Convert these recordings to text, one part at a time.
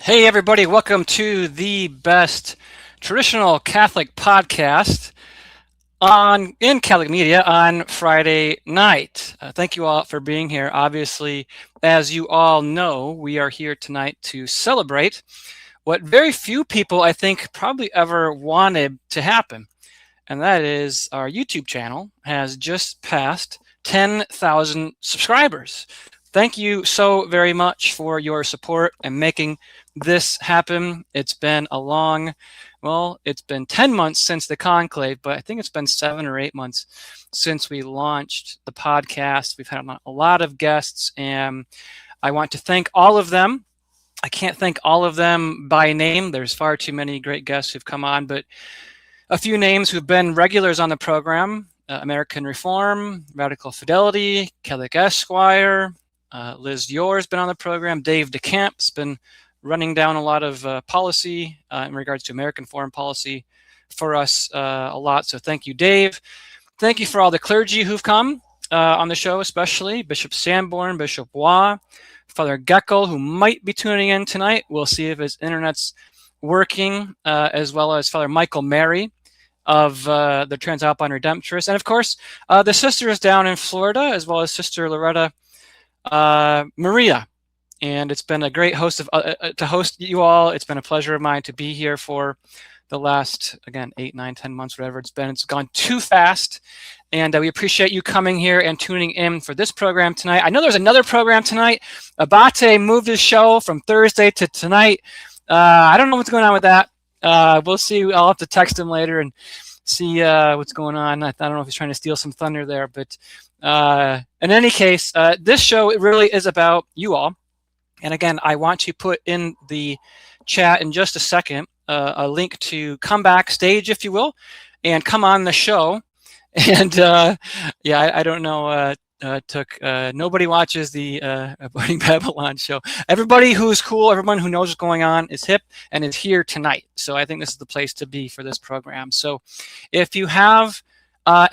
Hey, everybody, welcome to the best traditional Catholic podcast in Catholic media on Friday night. Thank you all for being here. Obviously, as you all know, we are here tonight to celebrate what very few people, I think, probably ever wanted to happen. And that is our YouTube channel has just passed 10,000 subscribers. Thank you so very much for your support and making this happen. It's been it's been 10 months since the conclave, but I think it's been 7 or 8 months since we launched the podcast. We've had a lot of guests, and I want to thank all of them. I can't thank all of them by name. There's far too many great guests who've come on, but a few names who've been regulars on the program: American Reform, Radical Fidelity, Catholic Esquire, Liz Yore's been on the program. Dave DeCamp's been running down a lot of policy in regards to American foreign policy for us a lot. So thank you, Dave. Thank you for all the clergy who've come on the show, especially Bishop Sanborn, Bishop Waugh, Father Geckle, who might be tuning in tonight. We'll see if his internet's working, as well as Father Michael Mary of the Transalpine Redemptorists. And of course, the sisters down in Florida, as well as Sister Loretta Maria. And it's been a great to host you all. It's been a pleasure of mine to be here for the last, again, 8, 9, 10 months, whatever it's been. It's gone too fast. And we appreciate you coming here and tuning in for this program tonight. I know there's another program tonight. Abate moved his show from Thursday to tonight. I don't know what's going on with that. We'll see. I'll have to text him later and see what's going on. I don't know if he's trying to steal some thunder there. But in any case, this show, it really is about you all. And again, I want to put in the chat in just a second a link to come backstage, if you will, and come on the show. And I don't know. Nobody watches the Avoiding Babylon show. Everybody who's cool, everyone who knows what's going on is hip and is here tonight. So I think this is the place to be for this program. So if you have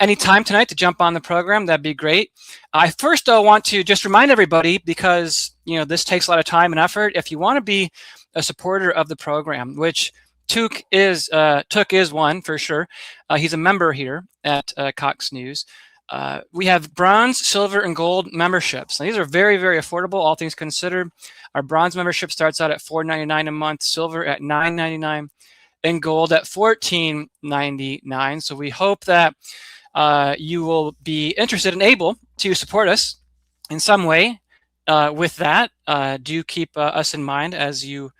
any time tonight to jump on the program, that'd be great. I first want to just remind everybody, because this takes a lot of time and effort. If you want to be a supporter of the program, which Took is one for sure. He's a member here at Cox News. We have bronze, silver, and gold memberships. Now, these are very, very affordable, all things considered. Our bronze membership starts out at $4.99 a month, silver at $9.99, and gold at $14.99. So we hope that you will be interested and able to support us in some way with that. Do keep us in mind as you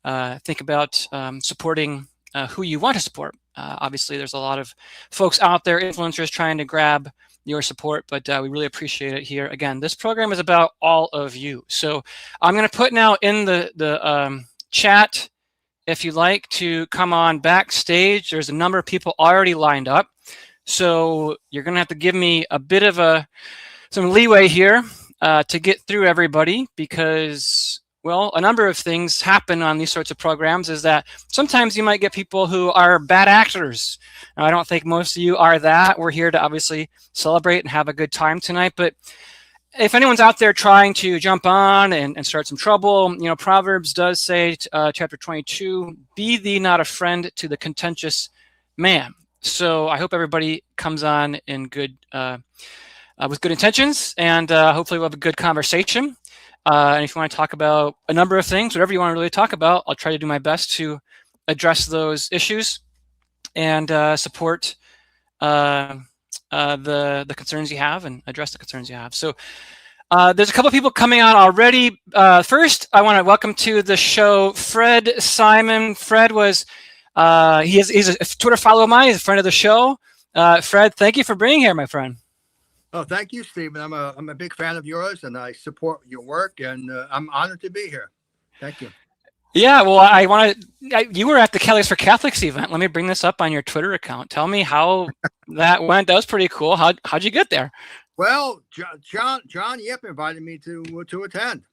think about supporting who you want to support. Obviously, there's a lot of folks out there, influencers, trying to grab your support, but we really appreciate it here. Again, this program is about all of you. So I'm going to put now in the chat, if you'd like to come on backstage. There's a number of people already lined up. So you're going to have to give me a bit of some leeway here to get through everybody, because, well, a number of things happen on these sorts of programs. Is that sometimes you might get people who are bad actors. Now, I don't think most of you are that. We're here to obviously celebrate and have a good time tonight. But if anyone's out there trying to jump on and start some trouble, Proverbs does say, chapter 22, be thee not a friend to the contentious man. So I hope everybody comes on in good, with good intentions, and hopefully we'll have a good conversation. And if you want to talk about a number of things, whatever you want to really talk about, I'll try to do my best to address those issues and support the concerns you have and address the concerns you have. So there's a couple of people coming on already. First, I want to welcome to the show Fred Simon. Fred was he's a Twitter follower of mine. He's a friend of the show. Fred, thank you for being here, my friend. Oh, thank you, Stephen. I'm a big fan of yours, and I support your work, and I'm honored to be here. Thank you. Yeah, well, you were at the Catholics for Catholics event. Let me bring this up on your Twitter account. Tell me how that went. That was pretty cool. How'd you get there? Well, John Yip invited me to attend.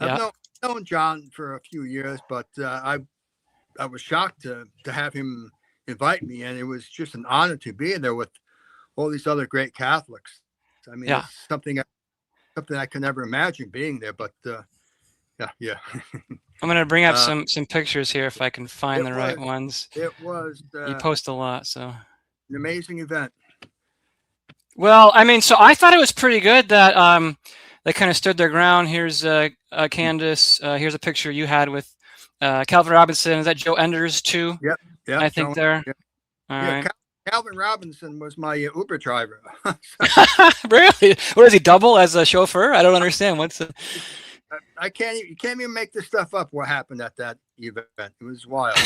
I've known John for a few years, but I was shocked to have him invite me, and it was just an honor to be there with all these other great Catholics. I mean, it's something I can never imagine being there, but yeah. I'm going to bring up Uh, some pictures here if I can find the right ones. it was You post a lot, so. an amazing event. Well, I mean, so I thought it was pretty good that they kind of stood their ground. Here's Candace. Here's a picture you had with Calvin Robinson. Is that Joe Enders too? Yep. I think there. Yep. All Yeah, right. Calvin Robinson was my Uber driver. Really? What does he double as a chauffeur? I don't understand. What's the... I can't. You can't even make this stuff up. What happened at that event? It was wild.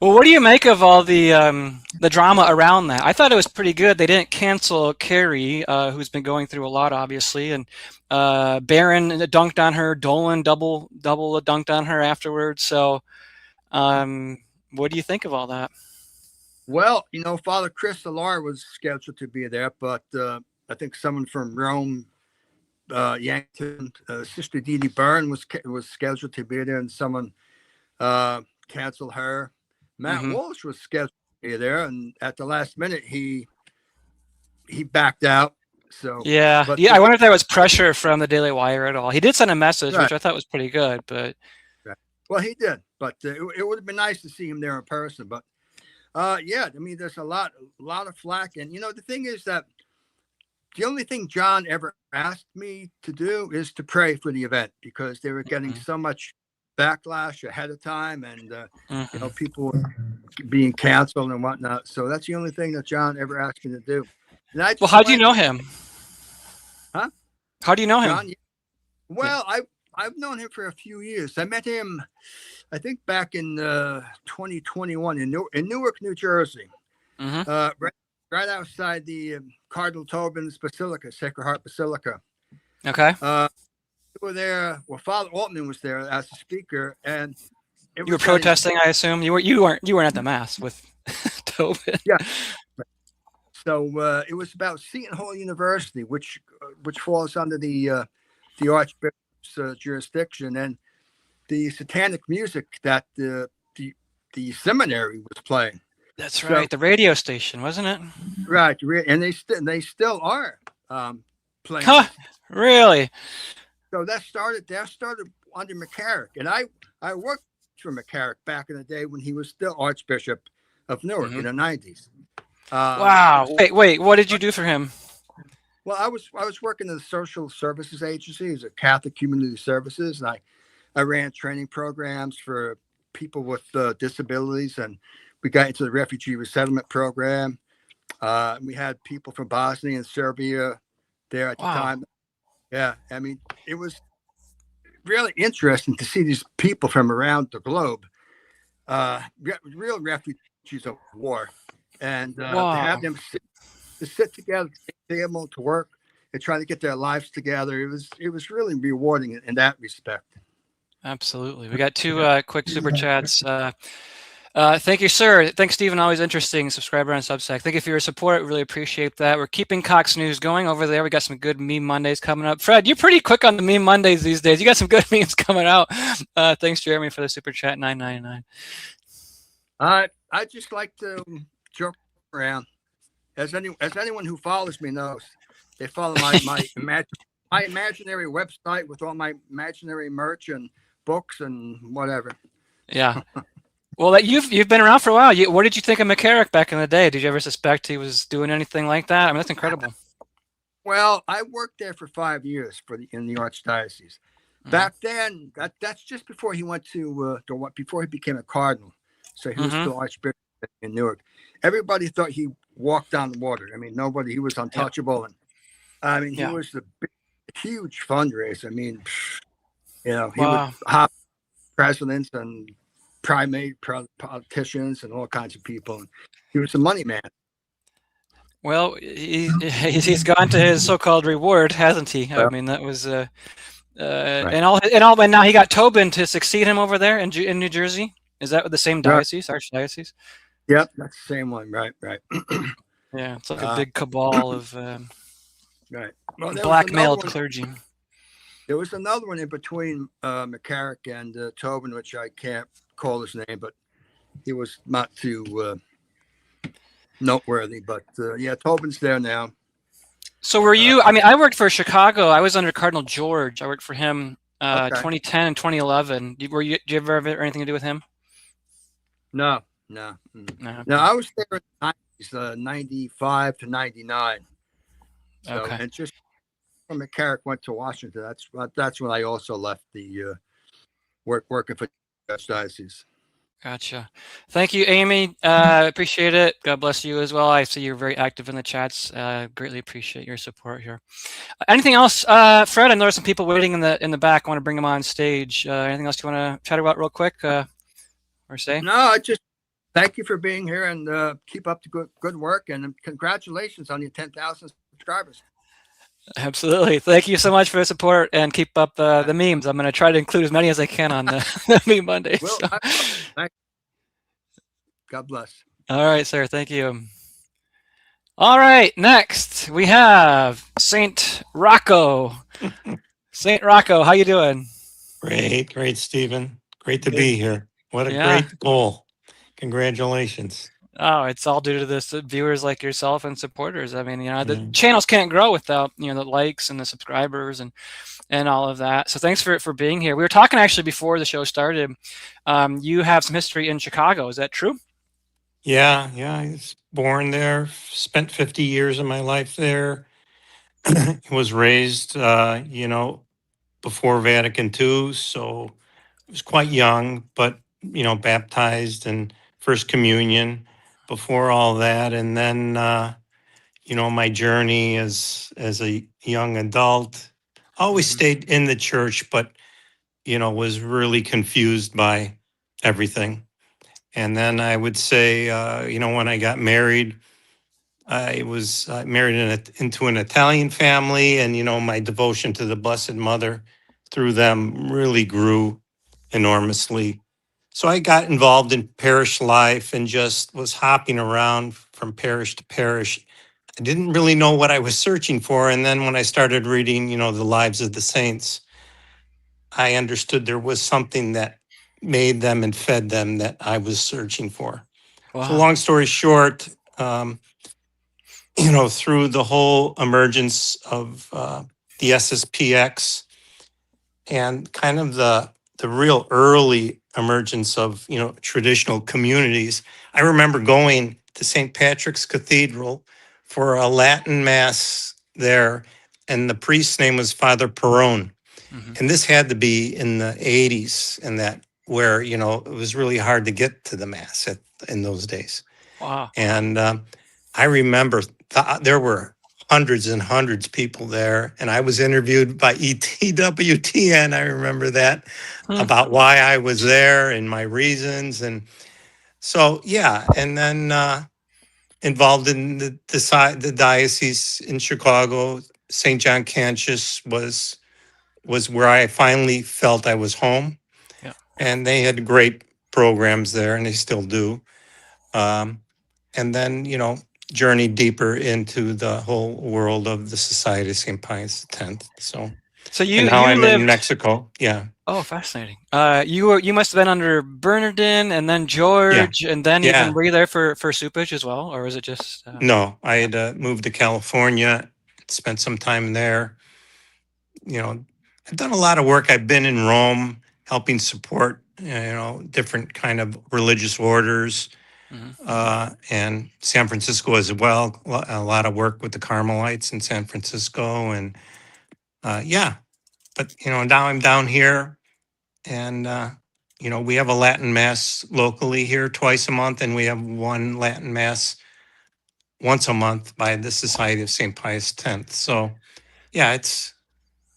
Well, what do you make of all the drama around that? I thought it was pretty good. They didn't cancel Carrie, who's been going through a lot, obviously, and Barron dunked on her. Dolan double dunked on her afterwards. So, what do you think of all that? Well, Father Chris Solar was scheduled to be there, but I think someone from Rome, Yankton, Sister Dee Dee Byrne was scheduled to be there, and someone canceled her. Matt Walsh was scheduled to be there, and at the last minute he backed out. So yeah, I wonder if there was pressure from the Daily Wire at all. He did send a message, right, which I thought was pretty good, but well, he did. But it would have been nice to see him there in person. But yeah, I mean, there's a lot of flack, and the thing is that the only thing John ever asked me to do is to pray for the event, because they were getting so much backlash ahead of time, and people being canceled and whatnot. So that's the only thing that John ever asked me to do. And well, how do you know him? Huh? How do you know him? John? Well, yeah. I've known him for a few years. I met him, I think, back in 2021 in Newark, New Jersey, right outside the Cardinal Tobin's Basilica, Sacred Heart Basilica. Okay. We were there. Well, Father Altman was there as a speaker, and you were protesting. I assume you weren't at the mass with Tobin. Yeah. So it was about Seton Hall University, which falls under the Archbishop's jurisdiction, and the satanic music that the seminary was playing. That's right, the radio station, wasn't it? Right, and they still are playing. Huh, really? So that started under McCarrick, and I worked for McCarrick back in the day when he was still Archbishop of Newark in the 90s. Wow. Wait, what did you do for him? Well, I was working in the social services agency as a Catholic Community Services, and I ran training programs for people with disabilities, and we got into the refugee resettlement program. We had people from Bosnia and Serbia there at the time. Yeah, I mean, it was really interesting to see these people from around the globe, real refugees of war, and to have them sit together, be able to work and try to get their lives together. It was really rewarding in that respect. Absolutely. We got two quick super chats. Thank you, sir. Thanks, Stephen. Always interesting. Subscriber on Substack. Thank you for your support. Really appreciate that. We're keeping Cox News going over there. We got some good meme Mondays coming up. Fred, you're pretty quick on the meme Mondays these days. You got some good memes coming out. Thanks, Jeremy, for the super chat. $9.99. I just like to joke around. As anyone who follows me knows, they follow my imaginary website with all my imaginary merch and books and whatever. Yeah. Well, you've been around for a while. What did you think of McCarrick back in the day? Did you ever suspect he was doing anything like that? I mean, that's incredible. Well, I worked there for 5 years in the Archdiocese. Back then, that's just before he went to before he became a cardinal. So he was still Archbishop in Newark. Everybody thought he walked on the water. I mean, he was untouchable. And I mean, he was the huge fundraiser. I mean, he would hop presidents and primate politicians and all kinds of people. And he was a money man. Well, he's gone to his so-called reward, hasn't he? I mean, that was right. And now he got Tobin to succeed him over there in New Jersey. Is that the same diocese, archdiocese? Yep, that's the same one. Right. Yeah, it's like a big cabal of blackmailed clergy. There was another one in between McCarrick and Tobin, which I can't call his name, but he was not too noteworthy. But Tobin's there now. So were you? I mean, I worked for Chicago. I was under Cardinal George. I worked for him Okay. 2010 and 2011. Did you ever have anything to do with him? No, no. No. No, Okay. I was there in the 90s, 95 to 99. So, Okay. and just from McCarrick went to Washington. That's when I also left the working for the diocese. Gotcha. Thank you, Amy. Appreciate it. God bless you as well. I see you're very active in the chats. Greatly appreciate your support here. Anything else, Fred? I know there's some people waiting in the back. I want to bring them on stage. Anything else you want to chat about real quick or say? No, I just thank you for being here and keep up the good work and congratulations on your 10,000 subscribers. Absolutely. Thank you so much for the support and keep up the memes. I'm going to try to include as many as I can on the Meme Monday. Well, So. thank you. God bless. All right, sir. Thank you. All right. Next, we have Saint Rocco. Saint Rocco, how you doing? Great, Stephen. Great to be here. What a Yeah. great goal. Congratulations. Oh, it's all due to this viewers like yourself and supporters. I mean, the Yeah. channels can't grow without, the likes and the subscribers and all of that. So thanks for being here. We were talking actually before the show started. You have some history in Chicago. Is that true? Yeah. I was born there, spent 50 years of my life there. Was raised, before Vatican II. So I was quite young, but, baptized and First Communion before all that. And then, my journey as a young adult, always Hmm. stayed in the church, but was really confused by everything. And then I would say, when I got married, I was married into an Italian family, and my devotion to the Blessed Mother through them really grew enormously. So I got involved in parish life and just was hopping around from parish to parish. I didn't really know what I was searching for, and then when I started reading, the lives of the saints, I understood there was something that made them and fed them that I was searching for. So, Wow. long story short, through the whole emergence of the SSPX and kind of the real early emergence of traditional communities, I remember going to St. Patrick's Cathedral for a Latin mass there, and the priest's name was Father Perone. Hmm. And this had to be in the 80s, and that where it was really hard to get to the mass in those days. Wow. And I remember there were hundreds and hundreds of people there, and I was interviewed by ETWTN. I remember that Hmm. about why I was there and my reasons, and so yeah, and then involved in the diocese in Chicago. St. John Cantius was where I finally felt I was home. Yeah. And they had great programs there, and they still do. And then, journeyed deeper into the whole world of the Society of St. Pius X. So, So and you now you I'm in lived. Mexico. Yeah. Oh, fascinating. You must have been under Bernardin and then Yeah. George and then even Yeah. were you there for Supage as well, or was it just? No, I had moved to California, spent some time there. I've done a lot of work. I've been in Rome helping support, different kind of religious orders, Mhm. and San Francisco as well. A lot of work with the Carmelites in San Francisco, and yeah. But now I'm down here, and we have a Latin mass locally here twice a month, and we have one Latin mass once a month by the Society of St. Pius X. So yeah, it's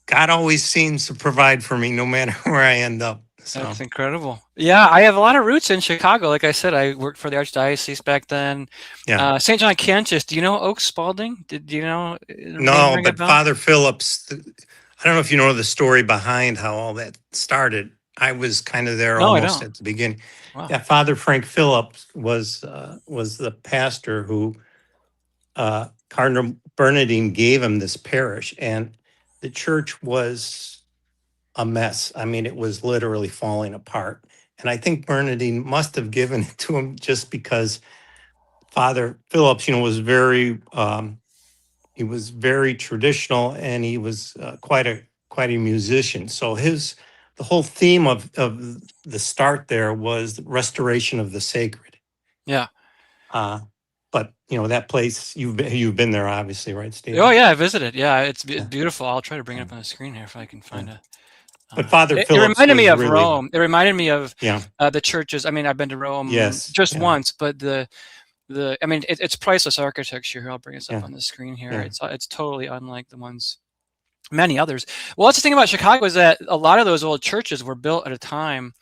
God always seems to provide for me no matter where I end up. So That's incredible. Yeah, I have a lot of roots in Chicago. Like I said, I worked for the Archdiocese back then. yeah. St. John Cantius. Do you know Oak Spalding? Do you know? Name No, ring a but bell? Father Phillips, I don't know if you know the story behind how all that started. I was kind of there No, I almost don't. at the beginning. Wow. Yeah, Father Frank Phillips was the pastor who Cardinal Bernardine gave him this parish, and the church was a mess. I mean, it was literally falling apart. And I think Bernardine must have given it to him just because Father Phillips, he was very traditional, and he was quite quite a musician. So the whole theme of the start there was restoration of the sacred. Yeah. But that place, you've been there, obviously, right, Steve? Oh yeah, I visited. Yeah, it's beautiful. I'll try to bring it up on the screen here if I can find it. But Father It Phillips reminded me was of really, Rome. It reminded me of yeah, the churches. I mean, I've been to Rome yes, just yeah, once, but I mean, it's priceless architecture here. I'll bring this up yeah, on the screen here. yeah, It's totally unlike the ones many others. Well, that's the thing about Chicago is that a lot of those old churches were built at a time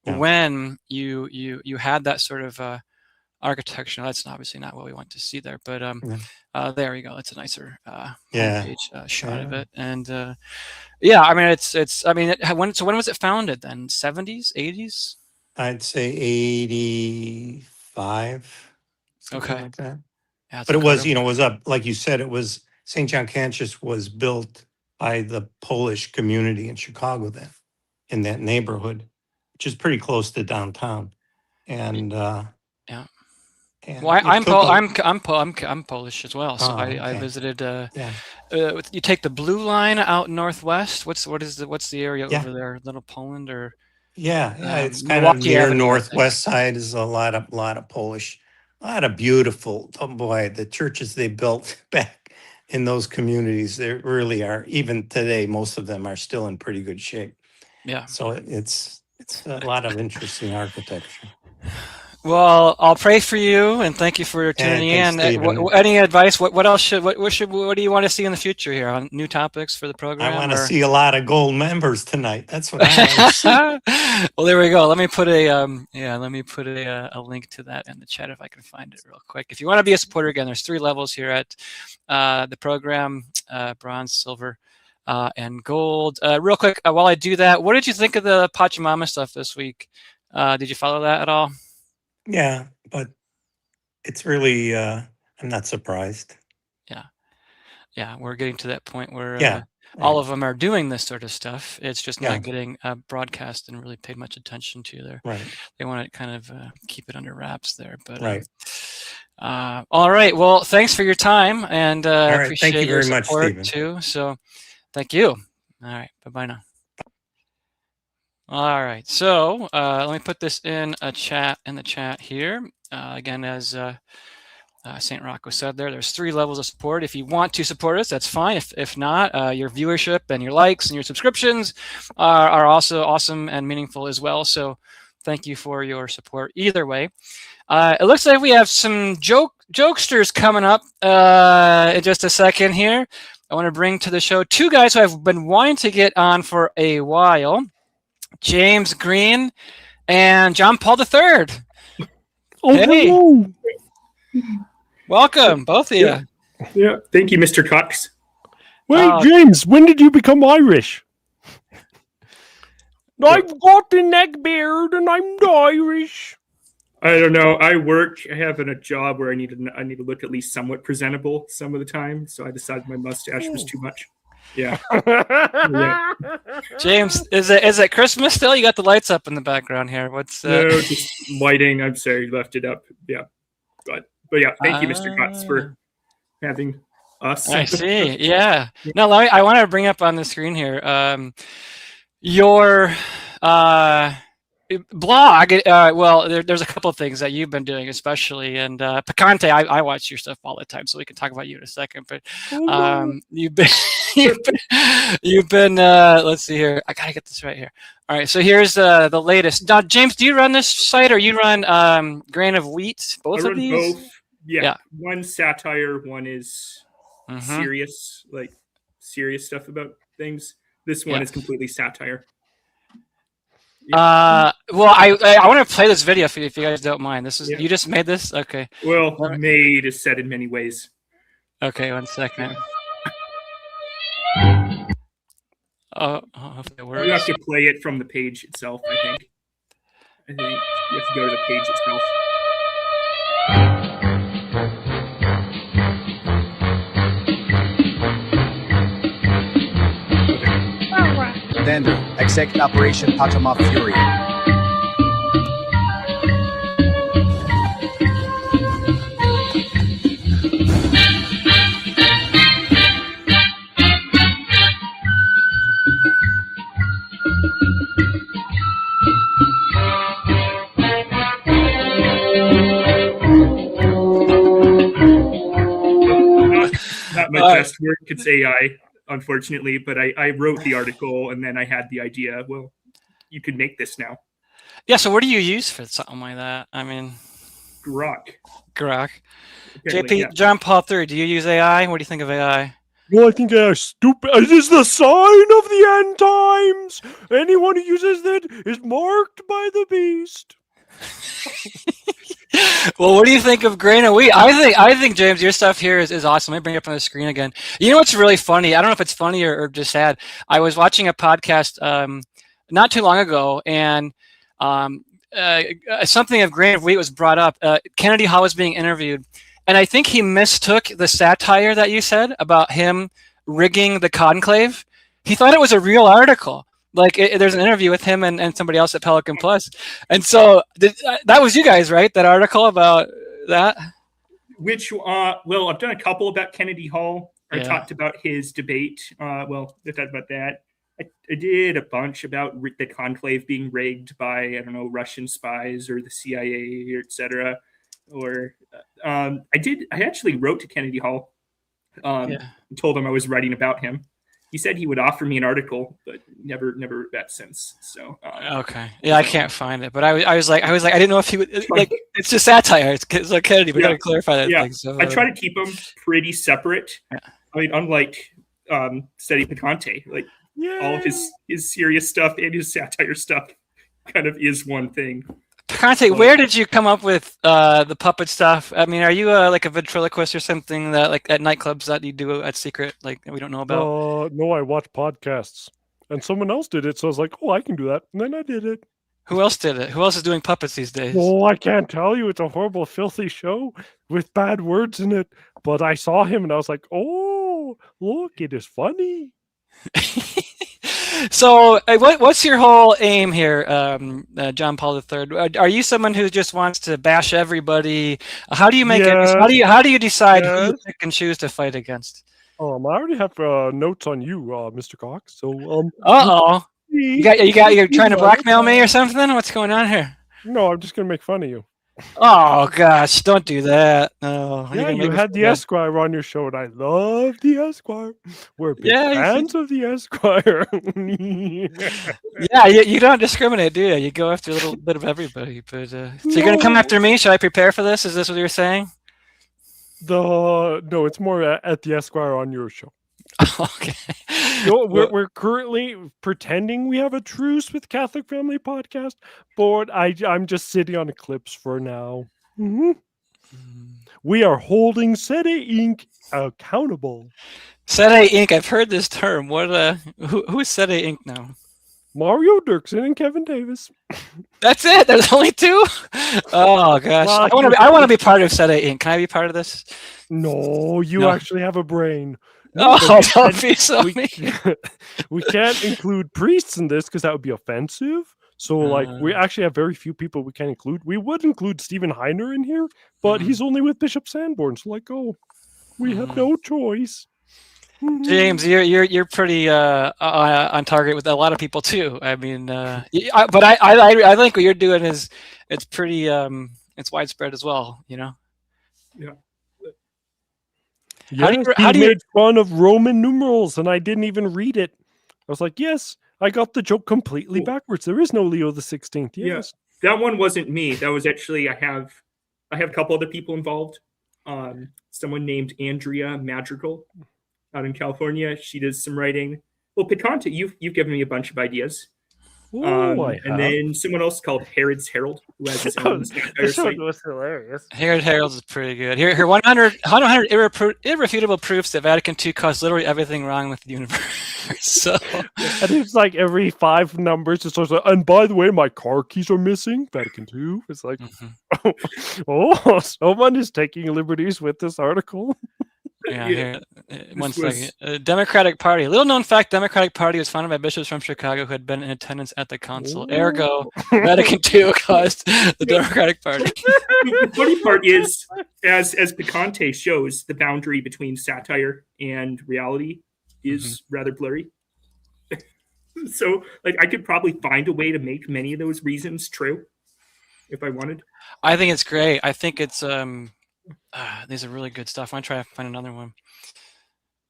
yeah. when you had that sort of architecture. That's obviously not what we want to see there, but Yeah. there we go. It's a nicer Yeah. homepage shot of Yeah. it, and yeah, I mean it's I mean when was it founded then? 70s, 80s? I'd say 85, something Okay, like that. yeah, it's But it was, incredible. it was up, like you said, it was St. John Cantius was built by the Polish community in Chicago then, in that neighborhood, which is pretty close to downtown. And Yeah. and Well, it took I'm Polish as well, so oh, I okay. visited. Yeah. You take the blue line out northwest. What's the area Yeah. over there? Little Poland or Yeah, it's kind of Milwaukee near Avenue, I think. northwest side is a lot of Polish, a lot of beautiful. Oh boy, the churches they built back in those communities, they really are. Even today, most of them are still in pretty good shape. Yeah. So it's a lot of interesting architecture. Well, I'll pray for you and thank you for tuning thanks, in. Stephen. Any advice? What else what do you want to see in the future here on new topics for the program? I want to see a lot of gold members tonight. That's what I want to see. Well, there we go. Let me put a link to that in the chat if I can find it real quick. If you want to be a supporter, again, there's 3 levels here at the program: bronze, silver, and gold. Real quick, while I do that, what did you think of the Pachamama stuff this week? Did you follow that at all? Yeah, but it's really I'm not surprised. Yeah, we're getting to that point where all Right. of them are doing this sort of stuff. It's just Yeah. not getting broadcast and really paid much attention to there. Right. They want to kind of keep it under wraps there. But Right. all right. Well, thanks for your time, and All right. appreciate Thank you your very much, support Stephen. too. So, thank you. All right. Bye now. All right. So let me put this in the chat here. Again, as St. Rocco said there's 3 levels of support. If you want to support us, that's fine. If not, your viewership and your likes and your subscriptions are also awesome and meaningful as well. So thank you for your support either way. It looks like we have some jokesters coming up in just a second here. I want to bring to the show 2 guys who I've been wanting to get on for a while. James Green and John Paul III. Oh, Hey. hello. Welcome, both of you. Yeah, thank you, Mr. Cox. Wait, James, when did you become Irish? I've got the neck beard and I'm Irish. I don't know. I have a job where I need to look at least somewhat presentable some of the time, so I decided my mustache was too much. Yeah. James, is it Christmas still? You got the lights up in the background here. What's No, just lighting. I'm sorry, left it up. Yeah. But yeah, thank you, Mr. Cox, for having us. I see. Yeah. No, I want to bring up on the screen here your blog. Well, there's a couple of things that you've been doing, especially, and Picante. I watch your stuff all the time, so we can talk about you in a second. But you've been. Let's see here. I gotta get this right here. All right. So here's the latest. Now, James, do you run this site or you run Grain of Wheat? Both of these? Both. Yeah. One satire, one is serious stuff about things. This one is completely satire. Yeah. Well, I want to play this video for you if you guys don't mind. This is you just made this? Okay. Well, made is said in many ways. Okay, 1 second. If it works. You have to play it from the page itself, I think. You have to go to the page itself. Contender, execute Operation Pachamama Fury. best work. It's AI, unfortunately, but I wrote the article and then I had the idea. Well, you could make this now. Yeah. So what do you use for something like that? I mean, Grok. Grok. Apparently, JP, yeah. John Paul III, do you use AI? What do you think of AI? Well, I think AI stupid. It is the sign of the end times. Anyone who uses it is marked by the beast. Well, what do you think of grain of wheat? I think James, your stuff here is awesome. Let me bring it up on the screen again. You know what's really funny? I don't know if it's funny or just sad. I was watching a podcast not too long ago, and something of grain of wheat was brought up. Kennedy Hall was being interviewed, and I think he mistook the satire that you said about him rigging the conclave. He thought it was a real article. Like there's an interview with him and somebody else at Pelican Plus, and so that was you guys, right? That article about that. Which, well, I've done a couple about Kennedy Hall. I Yeah. talked about his debate. Well, I talked about that. I did a bunch about the conclave being rigged by, I don't know, Russian spies or the CIA, etc. Or I actually wrote to Kennedy Hall. And told him I was writing about him. He said he would offer me an article, but never that since. So okay, yeah, I can't find it, but I was like, I didn't know if he would like. It's just satire. It's like Kennedy. We gotta clarify that. Yeah, thing, so, I try to keep them pretty separate. Yeah. I mean, unlike SedePicante, like all of his serious stuff and his satire stuff kind of is one thing. Picante, where did you come up with the puppet stuff? I mean, are you like a ventriloquist or something that like at nightclubs that you do at secret, like we don't know about? No, I watch podcasts, and someone else did it, so I was like, "Oh, I can do that," and then I did it. Who else did it? Who else is doing puppets these days? Oh, I can't tell you. It's a horrible, filthy show with bad words in it. But I saw him, and I was like, "Oh, look, it is funny." So, what's your whole aim here, John Paul III? Are you someone who just wants to bash everybody? How do you make it? How do you decide who you pick and choose to fight against? I already have notes on you, Mr. Cox. So, you're trying to blackmail me or something? What's going on here? No, I'm just gonna make fun of you. Oh gosh, don't do that. No. Yeah, you had the Esquire on your show, and I love the Esquire. We're big fans of the Esquire. Yeah, you don't discriminate, do you? You go after a little bit of everybody. But so you're gonna come after me? Should I prepare for this? Is this what you're saying? No, it's more at the Esquire on your show. Okay. No, we're currently pretending we have a truce with Catholic Family Podcast, but I'm just sitting on Eclipse for now. Mm-hmm. We are holding Sede Inc. accountable. Sede Inc. I've heard this term. What? Who's Sede Inc. now? Mario Dirksen and Kevin Davis. That's it. There's only two. Oh gosh, I want to be part of Sede Inc. Can I be part of this? No, you actually have a brain. Don't be so mean. We can't include priests in this because that would be offensive. So, like, we actually have very few people we can include. We would include Stephen Heiner in here, but he's only with Bishop Sanborn. So, like, we have no choice. James, you're pretty on target with a lot of people too. I mean, but I think what you're doing is it's pretty it's widespread as well. You know. Yeah. Yes, how do you made fun of Roman numerals, and I didn't even read it. I was like, yes, I got the joke completely backwards. There is no Leo the 16th. Yes. Yeah, that one wasn't me. That was actually I have a couple other people involved. Someone named Andrea Madrigal out in California. She does some writing. Well, Picante, you've given me a bunch of ideas. And then someone else called Herod's Herald, who has his own site. Was hilarious. Herald is pretty good. Here 100 irrefutable proofs that Vatican II caused literally everything wrong with the universe. So, and it's like every 5 numbers, it's like, and by the way, my car keys are missing. Vatican II. It's like, oh, someone is taking liberties with this article. Yeah, here, one second. Democratic Party. Little known fact, Democratic Party was founded by bishops from Chicago who had been in attendance at the council. Ooh. Ergo, Vatican II caused the Democratic Party. The funny part is, as Picante shows, the boundary between satire and reality is rather blurry. So, like, I could probably find a way to make many of those reasons true if I wanted. I think it's great. I think it's these are really good stuff. I'm gonna try to find another one.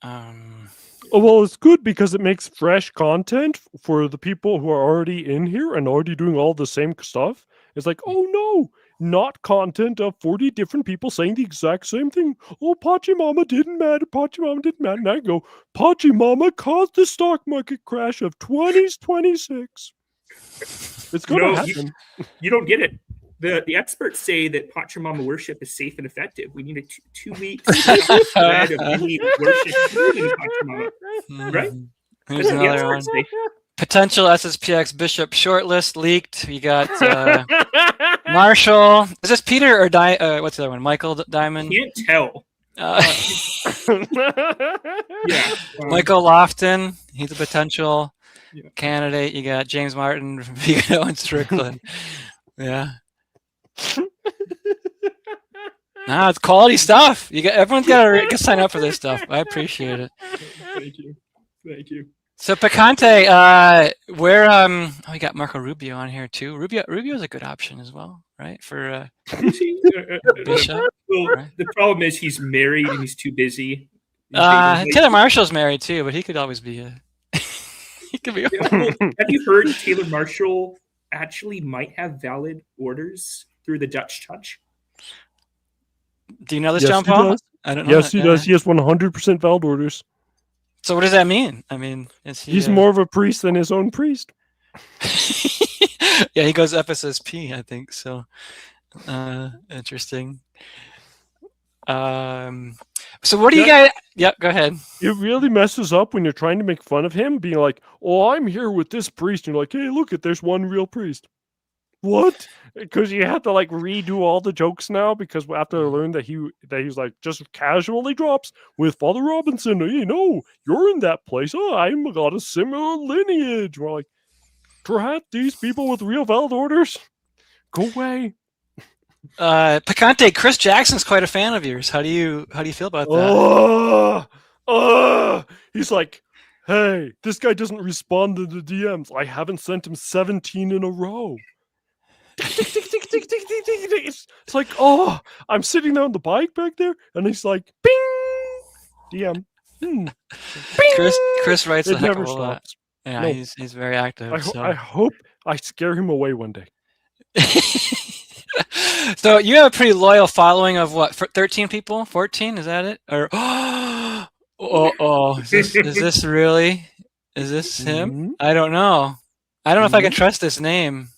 Oh, well, it's good because it makes fresh content for the people who are already in here and already doing all the same stuff. It's like, oh no, not content of 40 different people saying the exact same thing. Oh, Pachimama didn't matter. Pachimama didn't matter. And I go, Pachimama caused the stock market crash of 2026. It's going to happen. You don't get it. The experts say that Pachamama worship is safe and effective. We need a 2 weeks spread of any worship including Pachamama. Right? Here's another one. Potential SSPX Bishop shortlist leaked. You got Marshall. Is this Peter or what's the other one? Michael Diamond? Can't tell. Michael Lofton. He's a potential candidate. You got James Martin, Vigo, and Strickland. Yeah. Nah, it's quality stuff. Everyone's got to sign up for this stuff. I appreciate it. Thank you. So Picante, we got Marco Rubio on here too. Rubio is a good option as well, right? For Bishop. Well, right? The problem is he's married and he's too busy. Taylor Marshall's married too, but he could always be he could be. Have you heard Taylor Marshall actually might have valid orders through the Dutch Touch? Do you know this, John Paul? I don't know. Yes, he does. He has 100% valid orders. So what does that mean? I mean, he's more of a priest than his own priest. Yeah, he goes FSSP, I think. So interesting. So what do you guys? Yep, go ahead. It really messes up when you're trying to make fun of him, being like, "Oh, I'm here with this priest," and you're like, "Hey, look there's one real priest." What? Because you have to like redo all the jokes now because after I learned that he's like just casually drops with Father Robinson. You know, you're in that place. Oh, I'm got a similar lineage. We're like, drat these people with real valid orders. Go away. Picante, Chris Jackson's quite a fan of yours. How do you feel about that? He's like, hey, this guy doesn't respond to the DMs. I haven't sent him 17 in a row. It's like, oh, I'm sitting there on the bike back there, and he's like, bing, DM. Bing. Chris writes it never stops. Yeah, no. He's very active. I hope I scare him away one day. So you have a pretty loyal following of what? 13 people? 14? Is that it? Or is this really? Is this him? Mm-hmm. I don't know. I don't know if I can trust this name.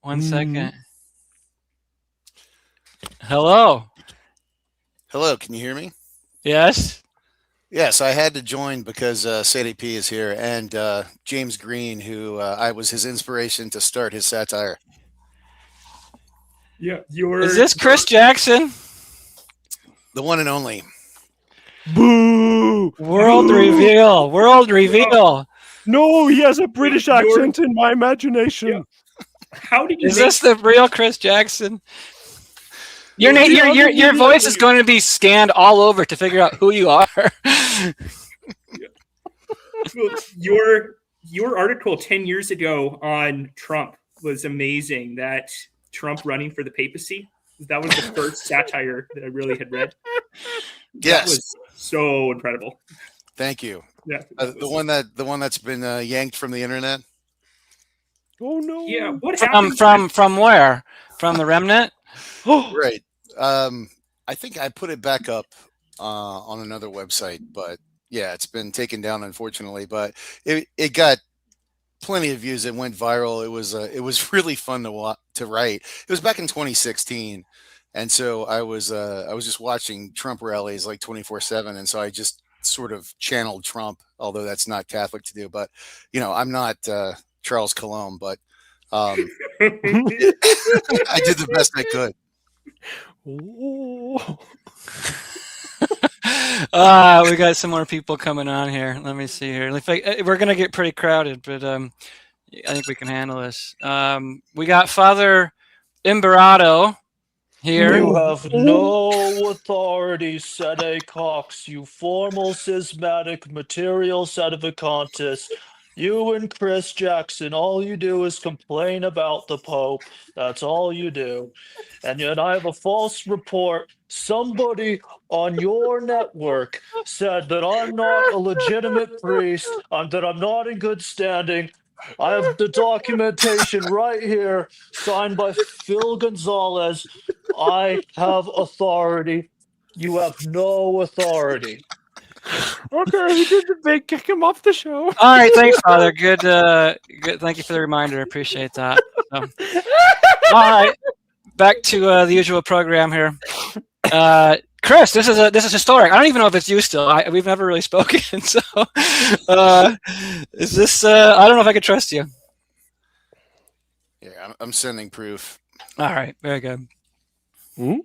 One second. Hello. Hello, can you hear me? Yes. Yes, I had to join because SedeP is here, and James Green, who I was his inspiration to start his satire. Yeah, Is this Chris Jackson? The one and only. Boo! World reveal. No, he has a British accent in my imagination. Yeah. How did you? Is this the real Chris Jackson? Your voice is going to be scanned all over to figure out who you are. Your article 10 years ago on Trump was amazing. That Trump running for the papacy. That was the first satire that I really had read. Yes, that was so incredible. Thank you. Yeah, the one that's been yanked from the internet. Oh no! Yeah, what happened? From where? From the remnant? Right. I think I put it back up on another website, but yeah, it's been taken down unfortunately. But it got plenty of views. It went viral. It was really fun to write. It was back in 2016, and so I was just watching Trump rallies like 24/7, and so I just sort of channeled Trump, although that's not Catholic to do. But I'm not Charles Colomb, but I did the best I could. We got some more people coming on here. Let me see here. We're gonna get pretty crowded, but I think we can handle this. We got Father Imberado here. You have no authority, Sede Cox, you formal schismatic material sedevacantist. You and Chris Jackson, all you do is complain about the Pope. That's all you do. And yet I have a false report. Somebody on your network said that I'm not a legitimate priest, that I'm not in good standing. I have the documentation right here, signed by Phil Gonzalez. I have authority. You have no authority. Okay, he did the big kick him off the show. All right, thanks, Father. Good. Thank you for the reminder. I appreciate that. So, all right, back to the usual program here. Chris, this is historic. I don't even know if it's you still. We've never really spoken. So, is this? I don't know if I could trust you. Yeah, I'm sending proof. All right, very good. Do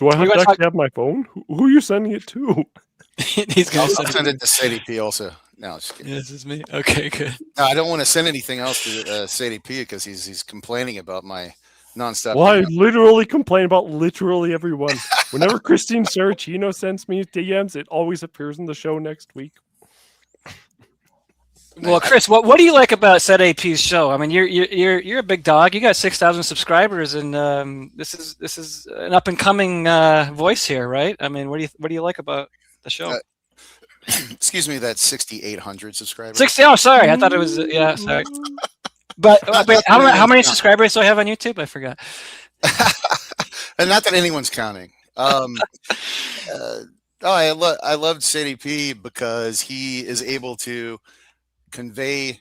I have to actually have my phone? Who are you sending it to? He's gonna I'll send it to SedePicante also. No, just kidding. This is me. Okay, good. No, I don't want to send anything else to SedePicante because he's complaining about my nonstop. Well, I literally complain about literally everyone. Whenever Christine Saracino sends me DMs, it always appears in the show next week. Well, Chris, what do you like about SedePicante's show? I mean, you're a big dog. You got 6,000 subscribers, and this is an up and coming voice here, right? I mean, what do you like about the show? Excuse me, that's 6,800 subscribers. 60. Oh, sorry, I thought it was sorry. But how many subscribers do I have on YouTube? I forgot. And not that anyone's counting. I loved SedePicante because he is able to convey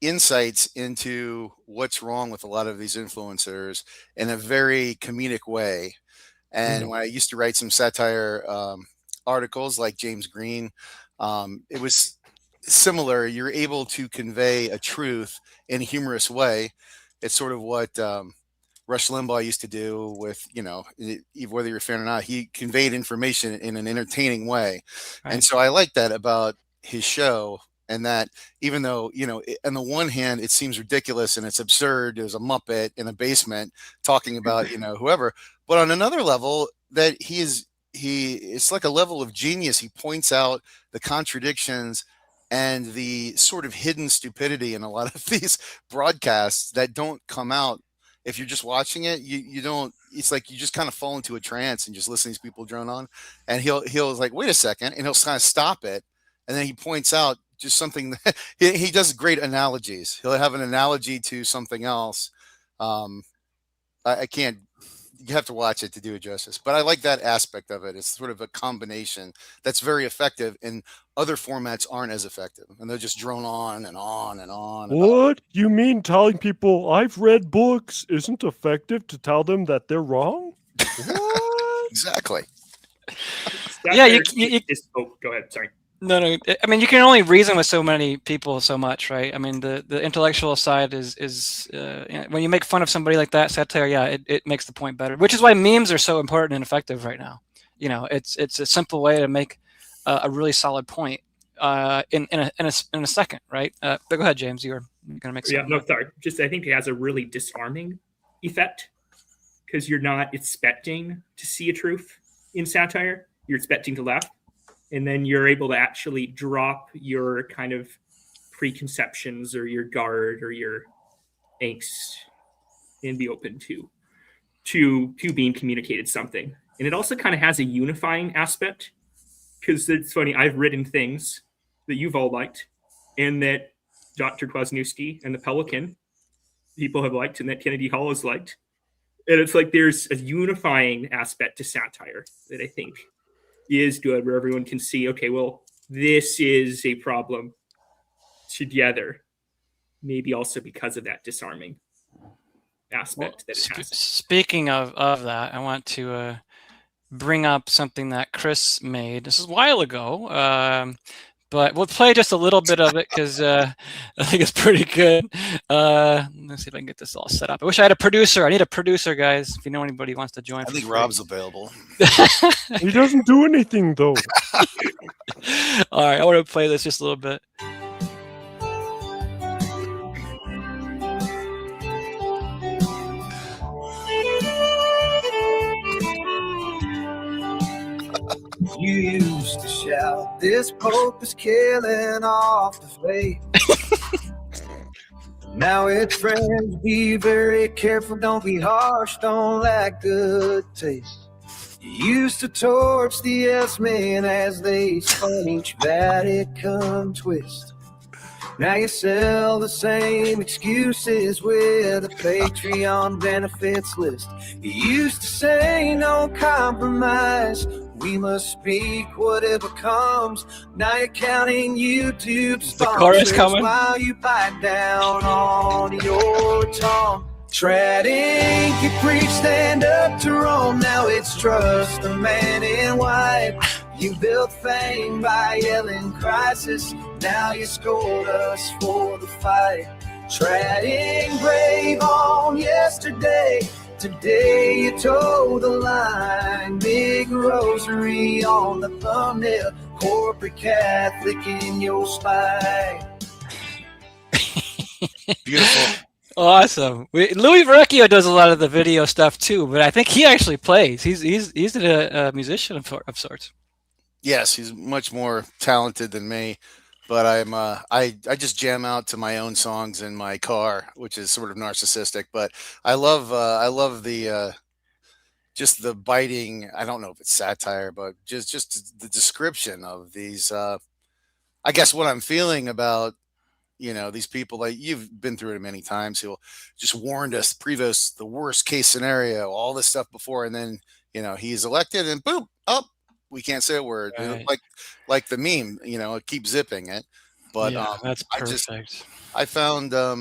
insights into what's wrong with a lot of these influencers in a very comedic way. And when I used to write some satire articles like James Green, it was similar. You're able to convey a truth in a humorous way. It's sort of what Rush Limbaugh used to do with, whether you're a fan or not, he conveyed information in an entertaining way. Right. And so I like that about his show. And that even though, on the one hand, it seems ridiculous and it's absurd. There's a Muppet in a basement talking about, whoever. But on another level, that it's like a level of genius. He points out the contradictions and the sort of hidden stupidity in a lot of these broadcasts that don't come out. If you're just watching it, you don't, it's like you just kind of fall into a trance and just listen to these people drone on. And he'll like, wait a second, and he'll kind of stop it. And then he points out just something that he does great analogies. He'll have an analogy to something else. I can't, you have to watch it to do it justice, but I like that aspect of it. It's sort of a combination that's very effective, and other formats aren't as effective, and they'll just drone on and on and on. What? You mean telling people I've read books isn't effective to tell them that they're wrong? What? Exactly. Yeah, go ahead. Sorry. No. I mean, you can only reason with so many people so much, right? I mean, the intellectual side is when you make fun of somebody like that, satire, it makes the point better. Which is why memes are so important and effective right now. It's a simple way to make a really solid point in a second, right? But go ahead, James. You were going to make. Yeah, no, sorry. Just I think it has a really disarming effect because you're not expecting to see a truth in satire. You're expecting to laugh. And then you're able to actually drop your kind of preconceptions or your guard or your angst and be open to being communicated something. And it also kind of has a unifying aspect because it's funny. I've written things that you've all liked and that Dr. Kwasniewski and the Pelican people have liked and that Kennedy Hall has liked. And it's like there's a unifying aspect to satire that I think is good, where everyone can see, okay, well, this is a problem together. Maybe also because of that disarming aspect that it has. Speaking of that, I want to bring up something that Chris made. This is a while ago, but we'll play just a little bit of it because I think it's pretty good. Let's see if I can get this all set up. I wish I had a producer. I need a producer, guys. If you know anybody who wants to join. I think Rob's available. He doesn't do anything, though. All right, I want to play this just a little bit. You used to shout, "This Pope is killing off the faith." Now it's friends, be very careful, don't be harsh, don't lack good taste. You used to torch the yes men as they spun each Vatican twist. Now you sell the same excuses with a Patreon benefits list. You used to say no compromise, we must speak whatever comes. Now you're counting YouTube sponsors while you bite down on your tongue. Treading, you preach, stand up to Rome. Now it's trust the man in white. You built fame by yelling crisis. Now you scold us for the fight. Treading brave on yesterday. Today you toe the line. Big rosary on the thumbnail. Corporate Catholic in your spine. Beautiful. Awesome. Louis Verrecchio does a lot of the video stuff too, but I think he actually plays. He's a musician of sorts. Yes, he's much more talented than me, but I just jam out to my own songs in my car, which is sort of narcissistic. But I love the just the biting. I don't know if it's satire, but just the description of these. I guess what I'm feeling about, these people, like you've been through it many times, who just warned us, previous the worst case scenario, all this stuff before, and then he's elected, and boom, up, we can't say a word. Right. Like the meme, keep zipping it. But yeah, that's perfect. I found I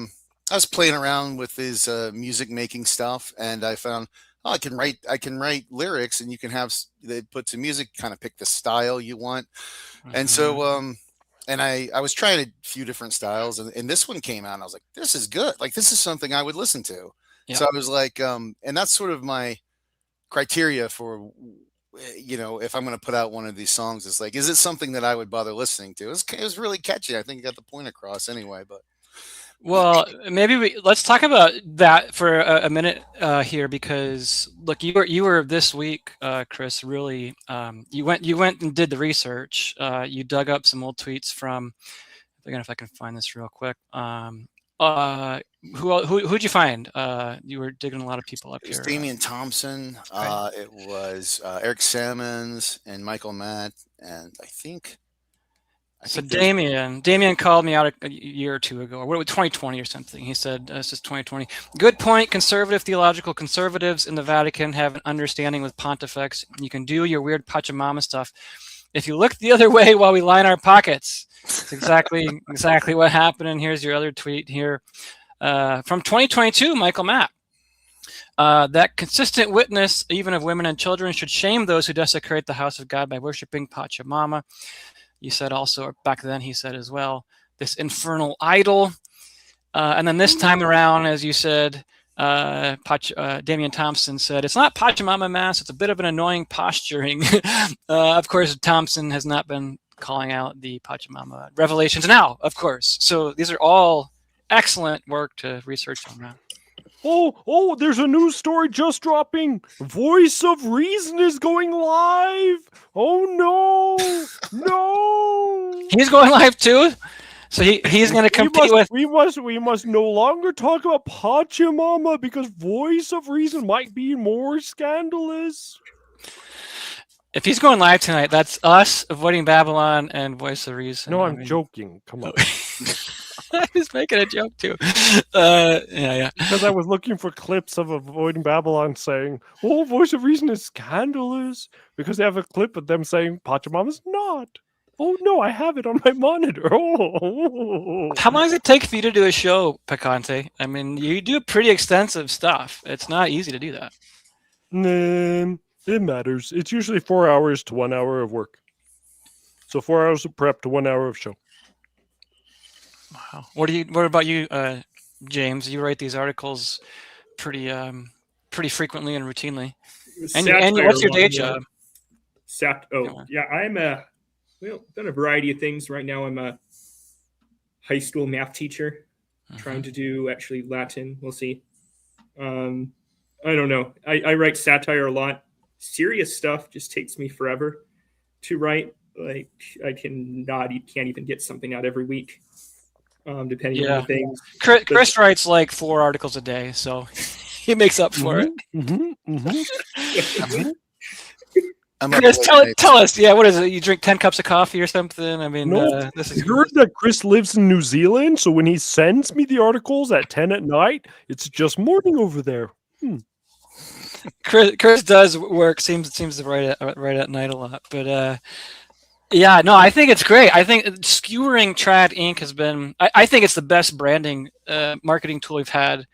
was playing around with his music making stuff, and I found I can write lyrics, and you can have they put some music, kind of pick the style you want, and so. And I was trying a few different styles, and this one came out, and I was like, this is good. Like, this is something I would listen to. Yep. So I was like, and that's sort of my criteria for, if I'm going to put out one of these songs, it's like, is it something that I would bother listening to? It was really catchy. I think it got the point across anyway, but. Well, maybe let's talk about that for a minute here, because look, you were this week, Chris. Really, you went and did the research. You dug up some old tweets from. Again, if I can find this real quick. Who'd you find? You were digging a lot of people up here. It was Damian Thompson. Okay. It was Eric Sammons and Michael Matt, and I think. So Damian called me out a year or two ago, or 2020 or something. He said, this is 2020. Good point. Conservative theological conservatives in the Vatican have an understanding with pontifex. You can do your weird Pachamama stuff if you look the other way while we line our pockets. It's exactly what happened. And here's your other tweet here from 2022, Michael Mapp. That consistent witness, even of women and children, should shame those who desecrate the house of God by worshiping Pachamama. You said also back then, he said as well, this infernal idol. And then this time around, as you said, Damian Thompson said, it's not Pachamama Mass. It's a bit of an annoying posturing. Of course, Thompson has not been calling out the Pachamama revelations now, of course. So these are all excellent work to research on that. Oh, there's a news story just dropping. Voice of Reason is going live. Oh, no. He's going live too? So he's going to compete with... We must no longer talk about Pachamama because Voice of Reason might be more scandalous. If he's going live tonight, that's us, Avoiding Babylon, and Voice of Reason. No, I'm joking. Come on. I was making a joke too. Yeah. Because I was looking for clips of Avoiding Babylon saying, "Oh, Voice of Reason is scandalous," because they have a clip of them saying Pachamama's not. Oh no, I have it on my monitor. Oh. How long does it take for you to do a show, Picante? I mean, you do pretty extensive stuff. It's not easy to do that. It matters. It's usually 4 hours to 1 hour of work. So 4 hours of prep to 1 hour of show. Wow. What about you, James? You write these articles pretty frequently and routinely. And what's your day job? I'm done a variety of things. Right now, I'm a high school math teacher, trying to do actually Latin. We'll see. I don't know. I write satire a lot. Serious stuff just takes me forever to write. Like I can't even get something out every week. depending on the things. Chris writes like 4 articles a day, so he makes up for it. Chris, tell us. Yeah, what is it? You drink 10 cups of coffee or something? I mean, this is. I heard that Chris lives in New Zealand, so when he sends me the articles at 10 at night, it's just morning over there. Chris does work. Seems to write at night a lot, but yeah, no, I think it's great. I think skewering Trad Inc. has been. I think it's the best branding marketing tool we've had.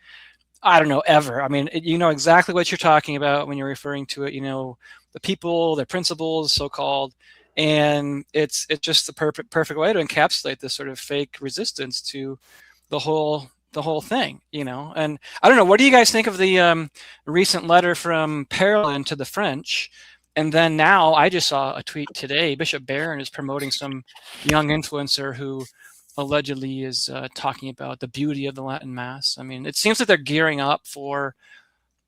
I don't know, ever. I mean, you know exactly what you're talking about when you're referring to it. You know, the people, their principles, so-called, and it's just the perfect way to encapsulate this sort of fake resistance to the whole thing. You know, and I don't know. What do you guys think of the recent letter from Parolin to the French? And then now I just saw a tweet today. Bishop Barron is promoting some young influencer who allegedly is talking about the beauty of the Latin Mass. I mean, it seems that they're gearing up for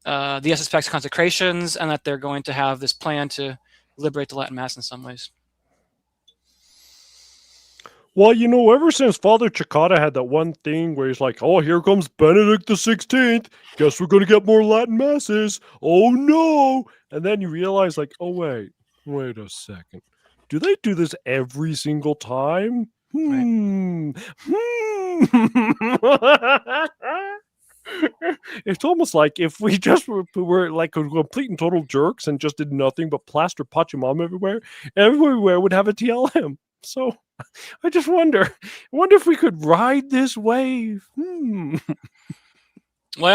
the SSPX consecrations, and that they're going to have this plan to liberate the Latin Mass in some ways. Well, you know, ever since Father Cicada had that one thing where he's like, oh, here comes Benedict the 16th. Guess we're going to get more Latin Masses. Oh, no. And then you realize, like, oh, wait a second. Do they do this every single time? It's almost like if we just were like complete and total jerks and just did nothing but plaster Pachamama everywhere would have a TLM. So I just wonder if we could ride this wave. Well,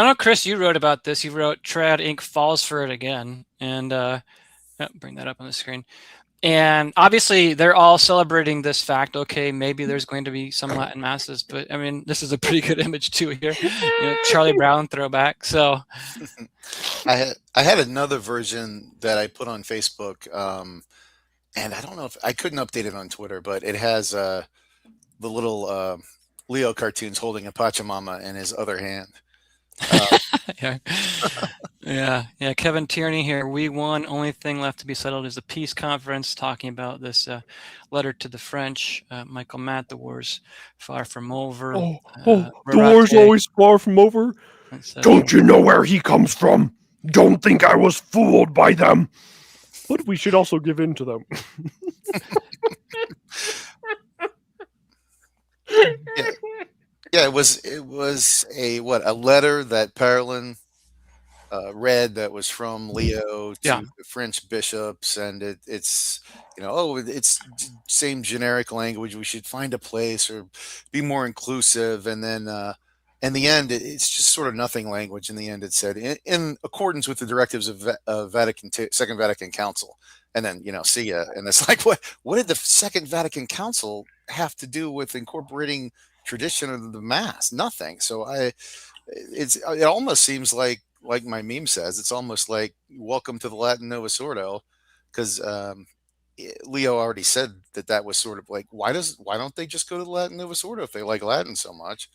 I know, Chris, you wrote about this. You wrote Trad Inc. falls for it again. And bring that up on the screen. And obviously, they're all celebrating this fact. Okay, maybe there's going to be some Latin Masses, but I mean, this is a pretty good image too here. You know, Charlie Brown throwback. So, I had another version that I put on Facebook, and I don't know if I couldn't update it on Twitter, but it has the little Leo cartoons holding a Pachamama in his other hand. Yeah. Kevin Tierney here. We won. Only thing left to be settled is the peace conference. Talking about this letter to the French. Michael Matt, the war's far from over. The war's always far from over. Don't you know where he comes from? Don't think I was fooled by them. But we should also give in to them. Yeah, it was a letter that Parolin read that was from Leo to the French bishops, and it's it's same generic language. We should find a place or be more inclusive, and then in the end, it's just sort of nothing language. In the end, it said in accordance with the directives of Second Vatican Council, and then see ya. And it's like, what did the Second Vatican Council have to do with incorporating tradition of the Mass? Nothing. So it almost seems like my meme says, it's almost like welcome to the Latin Novus Ordo, because Leo already said that was sort of like, why don't they just go to the Latin Novus Ordo if they like Latin so much?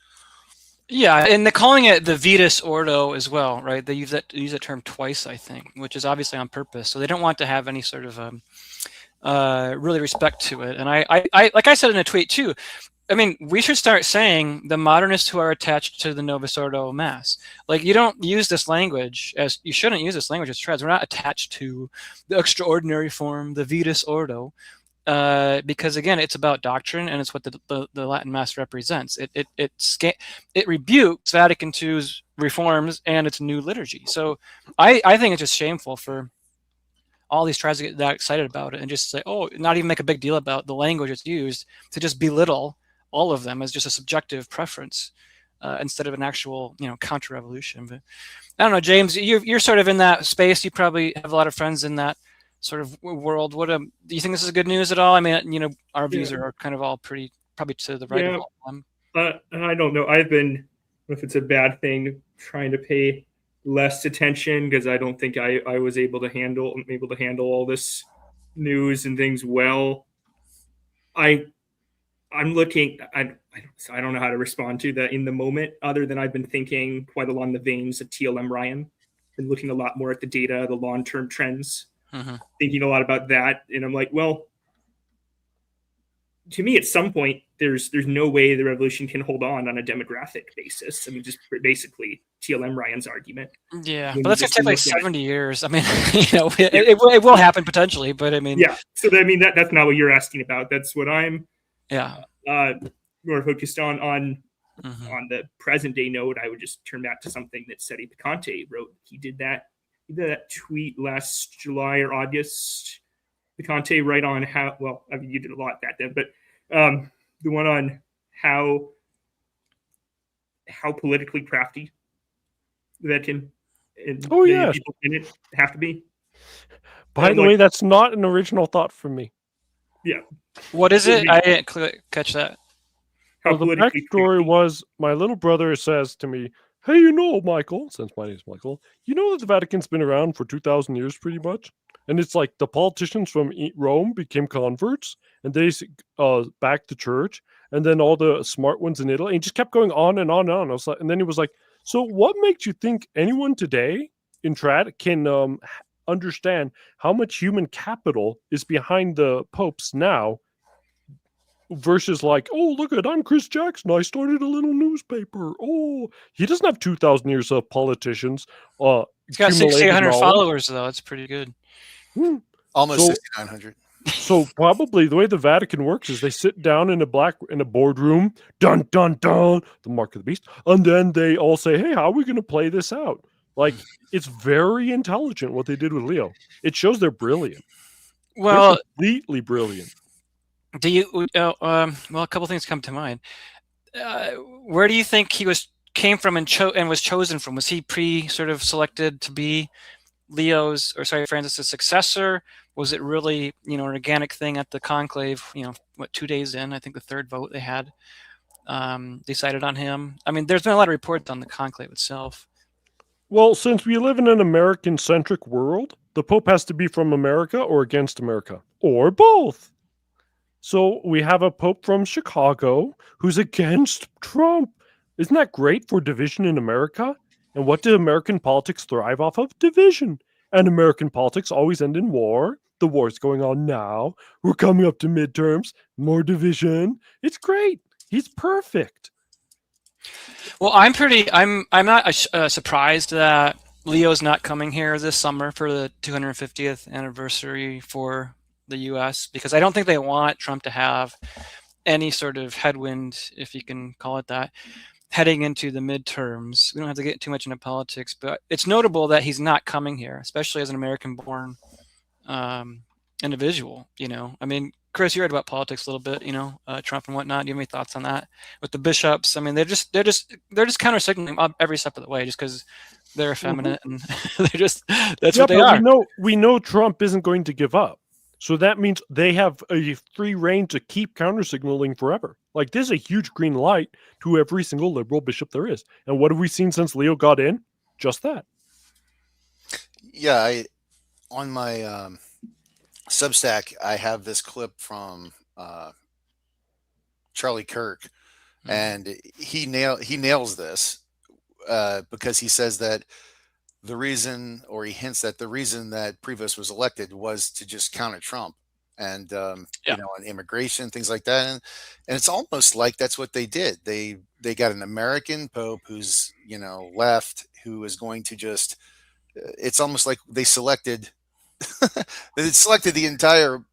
Yeah, and they're calling it the Vitus Ordo as well, right? They use that term twice, I think, which is obviously on purpose. So they don't want to have any sort of really respect to it. And I like I said in a tweet too, I mean, we should start saying the modernists who are attached to the Novus Ordo Mass. Like, you don't use this language you shouldn't use this language as Trads. We're not attached to the extraordinary form, the Vitus Ordo, because again, it's about doctrine, and it's what the Latin Mass represents. It rebukes Vatican II's reforms and its new liturgy. So I think it's just shameful for all these Trads to get that excited about it and just say, oh, not even make a big deal about the language it's used, to just belittle all of them as just a subjective preference instead of an actual, counter-revolution. But I don't know, James, you're sort of in that space. You probably have a lot of friends in that sort of world. Do you think this is good news at all? I mean, our views are kind of all probably to the right of all of them. I don't know. I've been, if it's a bad thing, trying to pay less attention, because I don't think I was able to handle all this news and things well. I'm looking. I don't know how to respond to that in the moment, other than I've been thinking quite along the veins of TLM Ryan, and looking a lot more at the data, the long-term trends, thinking a lot about that. And I'm like, well, to me, at some point, there's no way the revolution can hold on a demographic basis. I mean, just basically TLM Ryan's argument. Yeah, When but you that's gonna just take like look at- 70 years. I mean, it will happen potentially, but I mean, Yeah. So I mean, that's not what you're asking about. That's what I'm yeah. more focused on Mhm. on the present day note. I would just turn back to something that SedePicante wrote. He did that tweet last July or August. Picante right on how, well, I mean, you did a lot back then, but the one on how politically crafty the Vatican and Oh, many yes. people in it have to be. By And, the like- way, that's not an original thought from me. Yeah. What is it? I didn't catch that. How Well, the politically backstory crafty. was my little brother says to me, "Hey, Michael, since my name is Michael, you know that the Vatican's been around for 2,000 years pretty much? And it's like the politicians from Rome became converts and they backed the church. And then all the smart ones in Italy, and he just kept going on and on and on. I was like, and then he was like, so what makes you think anyone today in trad can understand how much human capital is behind the popes now versus like, oh, look at, I'm Chris Jackson, I started a little newspaper. Oh, he doesn't have 2,000 years of politicians. He's got accumulated 6,800 knowledge. followers, though. It's pretty good. Almost So- 6,900. So probably the way the Vatican works is they sit down in a boardroom, dun dun dun, the mark of the beast, and then they all say, "Hey, how are we going to play this out?" Like, it's very intelligent what they did with Leo. It shows they're brilliant. Well, They're completely brilliant. do you? Well, a couple things come to mind. Where do you think he came from and was chosen from? Was he sort of selected to be Francis's successor? Was it really, an organic thing at the conclave? 2 days in, I think the third vote they had decided on him. I mean, there's been a lot of reports on the conclave itself. Well, since we live in an American-centric world, the Pope has to be from America or against America, or both. So we have a Pope from Chicago who's against Trump. Isn't that great for division in America? And what do American politics thrive off of? Division. And American politics always end in war. The war's going on now. We're coming up to midterms. More division. It's great. He's perfect. Well, I'm not surprised that Leo's not coming here this summer for the 250th anniversary for the U.S. because I don't think they want Trump to have any sort of headwind, if you can call it that, heading into the midterms. We don't have to get too much into politics, but it's notable that he's not coming here, especially as an American-born individual. I mean, Chris, you read about politics a little bit, Trump and whatnot. Do you have any thoughts on that with the bishops? I mean, they're just counter signaling every step of the way, just because they're effeminate and that's what they are. We know Trump isn't going to give up. So that means they have a free reign to keep counter signaling forever. Like, this is a huge green light to every single liberal bishop there is. And what have we seen since Leo got in? Just that. Yeah, on my Substack, I have this clip from Charlie Kirk, and he nails this because he says that the reason, or he hints that the reason that Prevost was elected was to just counter Trump and on immigration, things like that, and it's almost like that's what they did. They got an American Pope who's left, who is going to just. It's almost like they selected the entire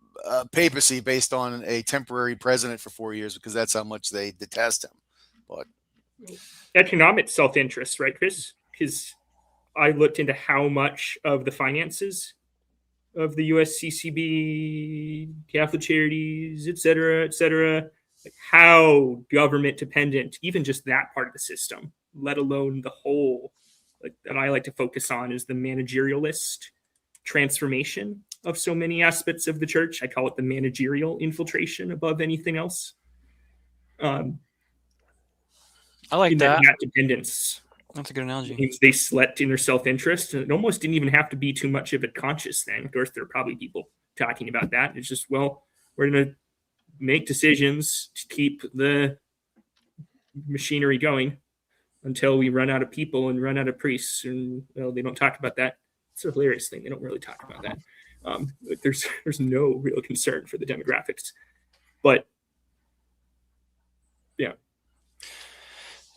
papacy based on a temporary president for 4 years because that's how much they detest him. But economic self-interest, right, Chris? Because I looked into how much of the finances of the USCCB, Catholic Charities, et cetera, like how government dependent, even just that part of the system, let alone the whole, like that I like to focus on is the managerialist transformation of so many aspects of the church. I call it the managerial infiltration above anything else. I like that. That dependence. That's a good analogy. They slept in their self-interest, and it almost didn't even have to be too much of a conscious thing. Of course, there are probably people talking about that. It's just, well, we're going to make decisions to keep the machinery going until we run out of people and run out of priests. And well, they don't talk about that. It's a hilarious thing. They don't really talk about that. There's no real concern for the demographics, but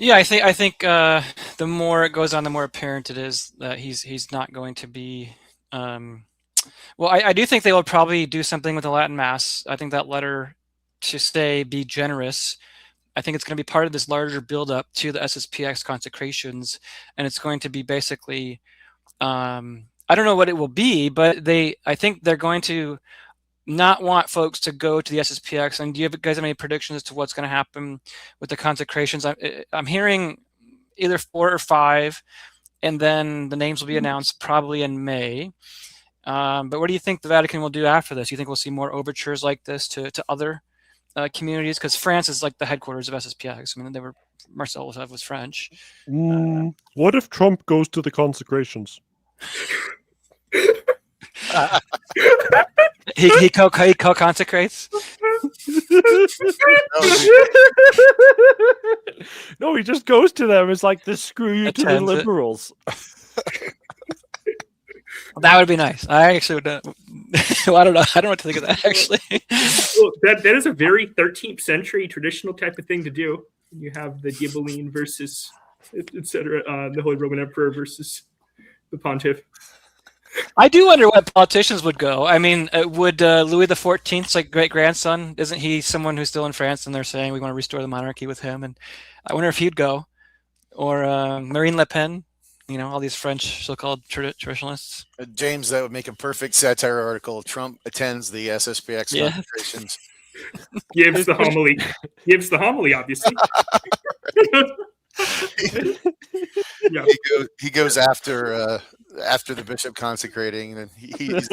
Yeah, I think the more it goes on, the more apparent it is that he's not going to be. Well, I do think they will probably do something with the Latin Mass. I think that letter to say be generous. I think it's going to be part of this larger build-up to the SSPX consecrations, and it's going to be basically. I don't know what it will be, but I think they're going to not want folks to go to the SSPX. And do you guys have any predictions as to what's going to happen with the consecrations? I'm hearing either 4 or 5, and then the names will be announced probably in May. But what do you think the Vatican will do after this? You think we'll see more overtures like this to other communities? Because France is like the headquarters of SSPX. I mean, Marcel was French. What if Trump goes to the consecrations? he co-consecrates. No, he just goes to them. It's like the screw you to the liberals. That would be nice. I actually would. Well, I don't know. I don't know what to think of that actually. Well, that is a very 13th century traditional type of thing to do. You have the Ghibelline versus, etc. The Holy Roman Emperor versus the Pontiff. I do wonder what politicians would go. I mean, would Louis XIV's like great grandson? Isn't he someone who's still in France? And they're saying we want to restore the monarchy with him. And I wonder if he'd go, or Marine Le Pen. You know, all these French so-called traditionalists. James, that would make a perfect satire article. Trump attends the SSPX concentrations. Gives the homily. Gives the homily, obviously. Yeah. He goes after the bishop consecrating, and he's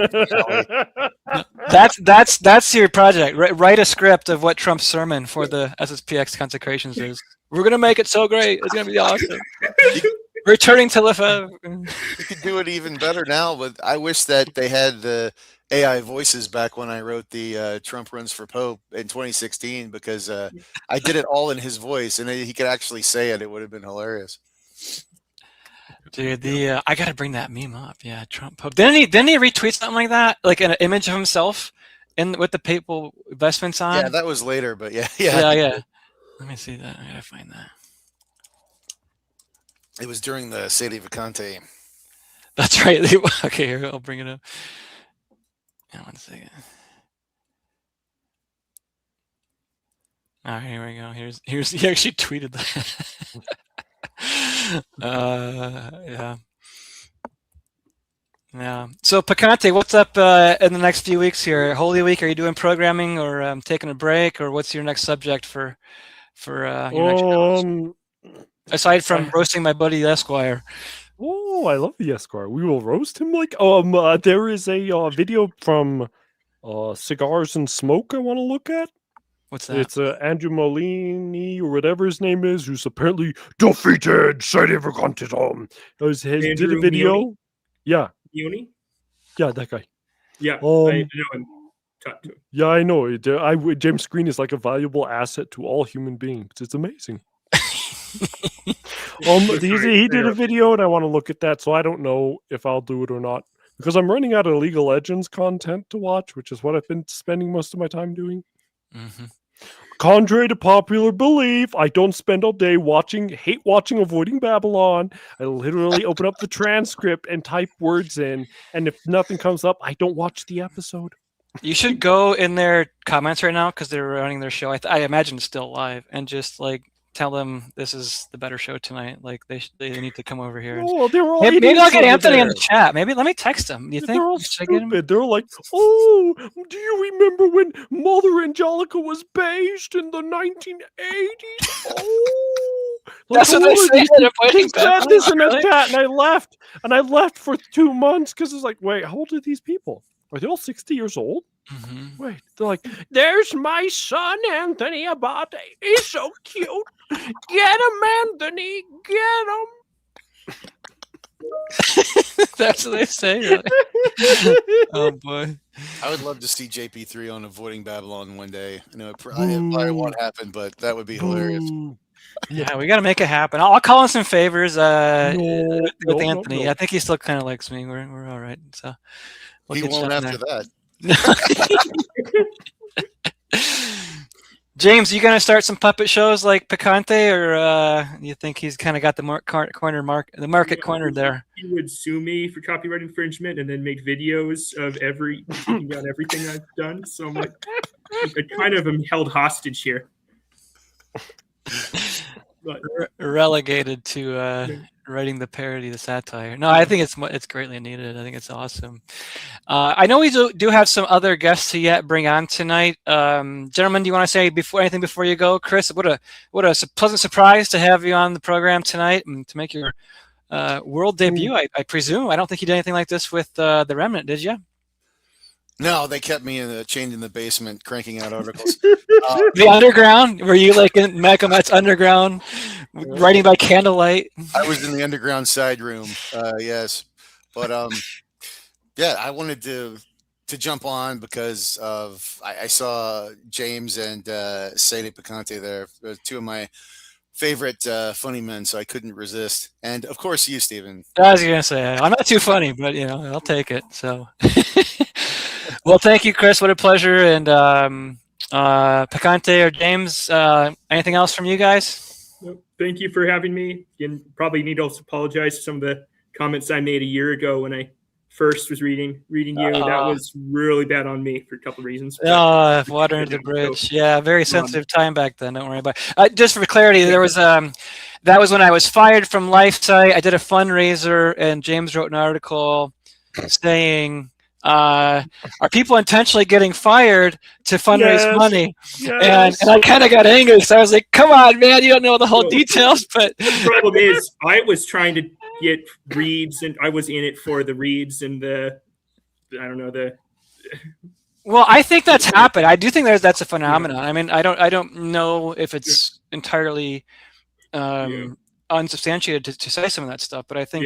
that's your project. Write a script of what Trump's sermon for the SSPX consecrations is. We're gonna make it so great. It's gonna be awesome. Returning to Lefebvre. You could do it even better now, but I wish that they had the AI voices back when I wrote the Trump runs for Pope in 2016, because I did it all in his voice, and he could actually say it. It would have been hilarious. Dude, I gotta bring that meme up. Yeah, Trump Pope. Didn't he retweet something like that, like an image of himself with the papal vestments on? Yeah, that was later, but yeah. Let me see that. I gotta find that. It was during the SedePicante. That's right. Okay, here, I'll bring it up. Yeah, 1 second. All right, here we go. Here's he actually tweeted that. Yeah. So Picante, what's up in the next few weeks here? Holy Week, are you doing programming or taking a break, or what's your next subject for your next show? Aside from roasting my buddy Esquire. Oh, I love the Esquire. We will roast him like there is a video from Cigars and Smoke I want to look at. What's that? It's Andrew Molini or whatever his name is, who's apparently defeated SedePicante. He did a video. Muni? Yeah. Muni? Yeah, that guy. Yeah, I know him. Talk to him. Yeah, I know. James Green is like a valuable asset to all human beings. It's amazing. He did a video, and I want to look at that, so I don't know if I'll do it or not, because I'm running out of League of Legends content to watch, which is what I've been spending most of my time doing. Mm-hmm. Contrary to popular belief, I don't spend all day hate watching Avoiding Babylon. I literally open up the transcript and type words in, and if nothing comes up, I don't watch the episode. You should go in their comments right now, because they're running their show. I imagine it's still live, and just like tell them this is the better show tonight. Like they need to come over here. Maybe I'll get Anthony in the chat. Maybe let me text him. Do you think? They're all stupid. They're like, oh, do you remember when Mother Angelica was based in the 1980s? Oh, that's what they say. They said this in the chat, and I left. And I left for 2 months because it's like, wait, how old are these people? Are they all 60 years old? Mm-hmm. Wait, they're like, there's my son, Anthony Abate. He's so cute. Get him, Anthony. Get him. That's what they say. Oh, boy. I would love to see JP3 on Avoiding Babylon one day. I know it probably won't happen, but that would be hilarious. Yeah, we got to make it happen. I'll call in some favors with Anthony. No. I think he still kind of likes me. We're all right. So He won't after that. James, you gonna start some puppet shows like Picante, or you think he's kind of got the market cornered there? He would sue me for copyright infringement and then make videos of taking down everything I've done. So I'm like, I kind of am held hostage here. But, Relegated to writing the parody, the satire. No, I think it's greatly needed. I think it's awesome. I know we do have some other guests to yet bring on tonight. Gentlemen, do you want to say anything before you go? Chris, what a pleasant surprise to have you on the program tonight and to make your world debut. I presume. I don't think you did anything like this with the Remnant, did you? No, they kept me chained in the basement, cranking out articles. The underground? Were you like in Macomet's underground, writing by candlelight? I was in the underground side room. Yes, but yeah, I wanted to jump on because I saw James and SedePicante there, two of my favorite funny men, so I couldn't resist. And of course, you, Stephen. I was gonna say I'm not too funny, but I'll take it. So, well, thank you, Chris. What a pleasure. And Picante or James, anything else from you guys? Nope. Thank you for having me. And probably need to also apologize for some of the comments I made a year ago when I first was reading you. That was really bad on me for a couple of reasons. Water under the bridge. Yeah, very sensitive time back then. Don't worry about it. Just for clarity, there was that was when I was fired from LifeSite. I did a fundraiser, and James wrote an article saying, are people intentionally getting fired to fundraise money? Yes. And I kind of got angry, so I was like, come on, man, you don't know the whole details. But the problem is I was trying to get reads, and I was in it for the reads and well, I think that's happened. I do think that's a phenomenon. I mean, I don't know if it's entirely unsubstantiated to say some of that stuff, but I think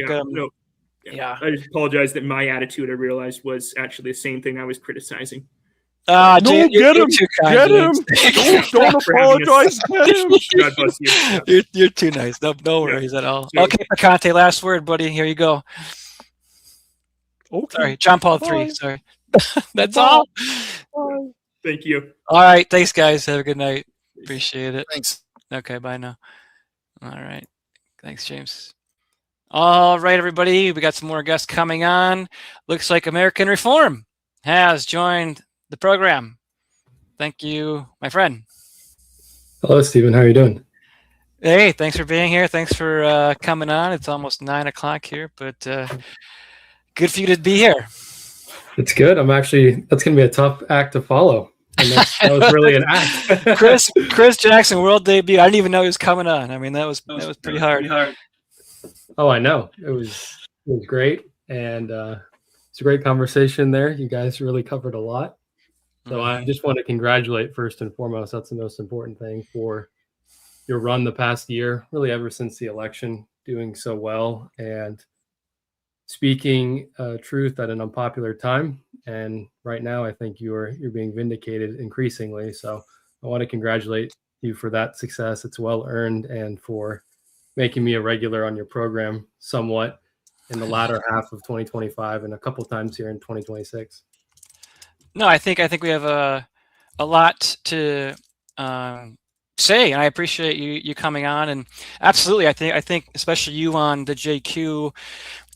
I just apologize that my attitude, I realized, was actually the same thing I was criticizing. No, get him! Get him! Don't apologize. Get him! God bless you. You're too nice. No worries at all. Okay, Picante, last word, buddy. Here you go. Okay. Sorry, John Paul III. Sorry. That's all. Bye. Thank you. All right. Thanks, guys. Have a good night. Appreciate it. Thanks. Okay, bye now. All right. Thanks, James. All right, everybody. We got some more guests coming on. Looks like American Reform has joined the program. Thank you, my friend. Hello, Stephen. How are you doing? Hey, thanks for being here. Thanks for coming on. It's almost 9 o'clock here, but good for you to be here. It's good. That's going to be a tough act to follow. And that was really an act. Chris Jackson, world debut. I didn't even know he was coming on. I mean, that was pretty hard. Oh, I know. It was great. And it's a great conversation there. You guys really covered a lot. So I just want to congratulate first and foremost. That's the most important thing for your run the past year, really ever since the election, doing so well and speaking truth at an unpopular time. And right now, I think you're being vindicated increasingly. So I want to congratulate you for that success. It's well earned, and for making me a regular on your program somewhat in the latter half of 2025 and a couple times here in 2026. No, I think we have a lot to say, and I appreciate you coming on. And absolutely, I think especially you on the JQ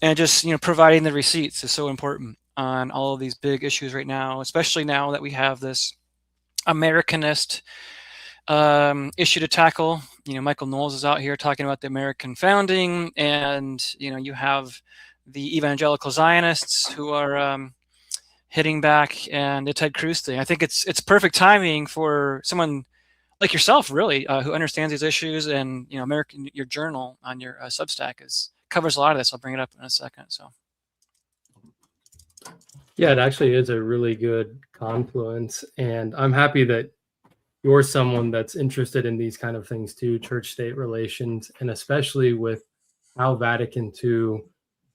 and just providing the receipts is so important on all of these big issues right now, especially now that we have this Americanist issue to tackle. Michael Knowles is out here talking about the American founding, and you have the evangelical Zionists who are hitting back, and the Ted Cruz thing. I think it's perfect timing for someone like yourself, really, who understands these issues. And your journal on your Substack covers a lot of this. I'll bring it up in a second. So yeah, it actually is a really good confluence, and I'm happy that you're someone that's interested in these kind of things too, church-state relations, and especially with how Vatican II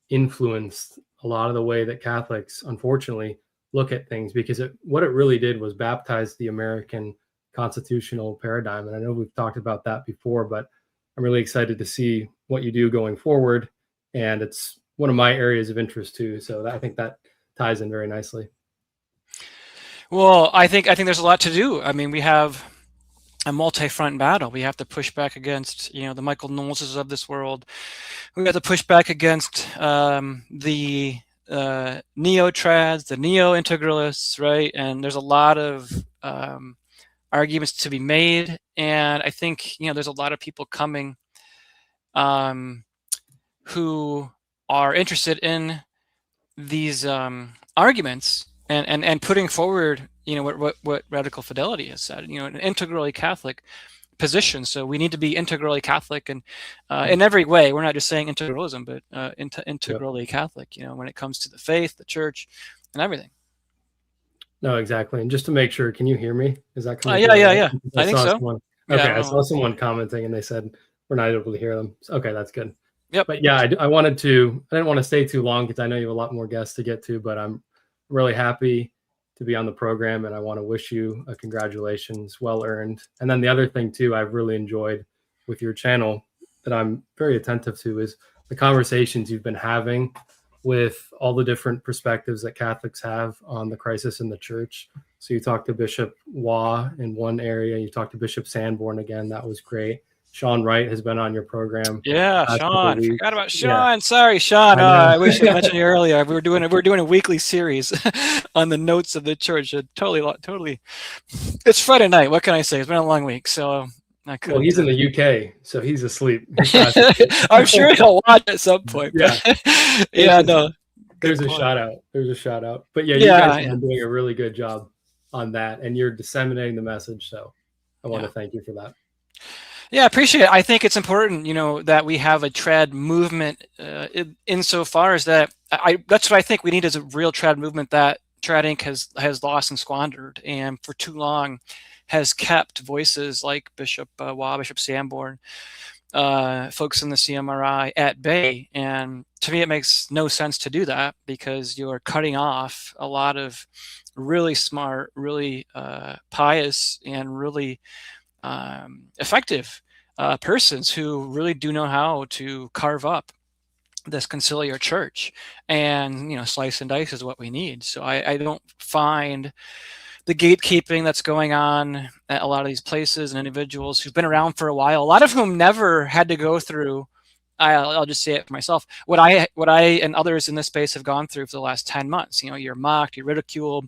influenced a lot of the way that Catholics, unfortunately, look at things, because what it really did was baptize the American constitutional paradigm. And I know we've talked about that before, but I'm really excited to see what you do going forward. And it's one of my areas of interest too. So I think that ties in very nicely. Well, I think there's a lot to do. I mean, we have a multi-front battle. We have to push back against, the Michael Knowleses of this world. We have to push back against the neo-trads, the neo-integralists, right? And there's a lot of arguments to be made. And I think, there's a lot of people coming who are interested in these arguments and putting forward, what Radical Fidelity has said, an integrally Catholic position. So we need to be integrally Catholic, and in every way. We're not just saying integralism, but integrally Catholic. When it comes to the faith, the church, and everything. No, exactly. And just to make sure, can you hear me? Is that coming? Yeah. I think so. I saw someone commenting, and they said we're not able to hear them. Okay, that's good. Yep. But yeah, I didn't want to stay too long because I know you have a lot more guests to get to, but I'm really happy to be on the program, and I want to wish you a congratulations, well earned. And then the other thing too, I've really enjoyed with your channel that I'm very attentive to is the conversations you've been having with all the different perspectives that Catholics have on the crisis in the church. So you talked to Bishop Waugh in one area, you talked to Bishop Sanborn again. That was great. Sean Wright has been on your program. Yeah, Sean. Forgot about Sean. Yeah. Sorry, Sean. I wish I mentioned you earlier. We're doing a weekly series on the notes of the church. Totally. It's Friday night. What can I say? It's been a long week, so I couldn't. Well, he's in the UK, so he's asleep. I'm sure he'll watch at some point. Yeah. Yeah. No. There's a shout out. But yeah, you guys are doing a really good job on that, and you're disseminating the message. So I want to thank you for that. Yeah, I appreciate it. I think it's important, that we have a trad movement insofar as that. That's what I think we need is a real trad movement that Trad Inc. has lost and squandered, and for too long has kept voices like Bishop Waugh, Bishop Sanborn, folks in the CMRI at bay. And to me, it makes no sense to do that because you're cutting off a lot of really smart, really pious, and really effective persons who really do know how to carve up this conciliar church, and slice and dice is what we need. So I don't find the gatekeeping that's going on at a lot of these places and individuals who've been around for a while, a lot of whom never had to go through, I'll just say it for myself, what I and others in this space have gone through for the last 10 months. You're mocked, you're ridiculed,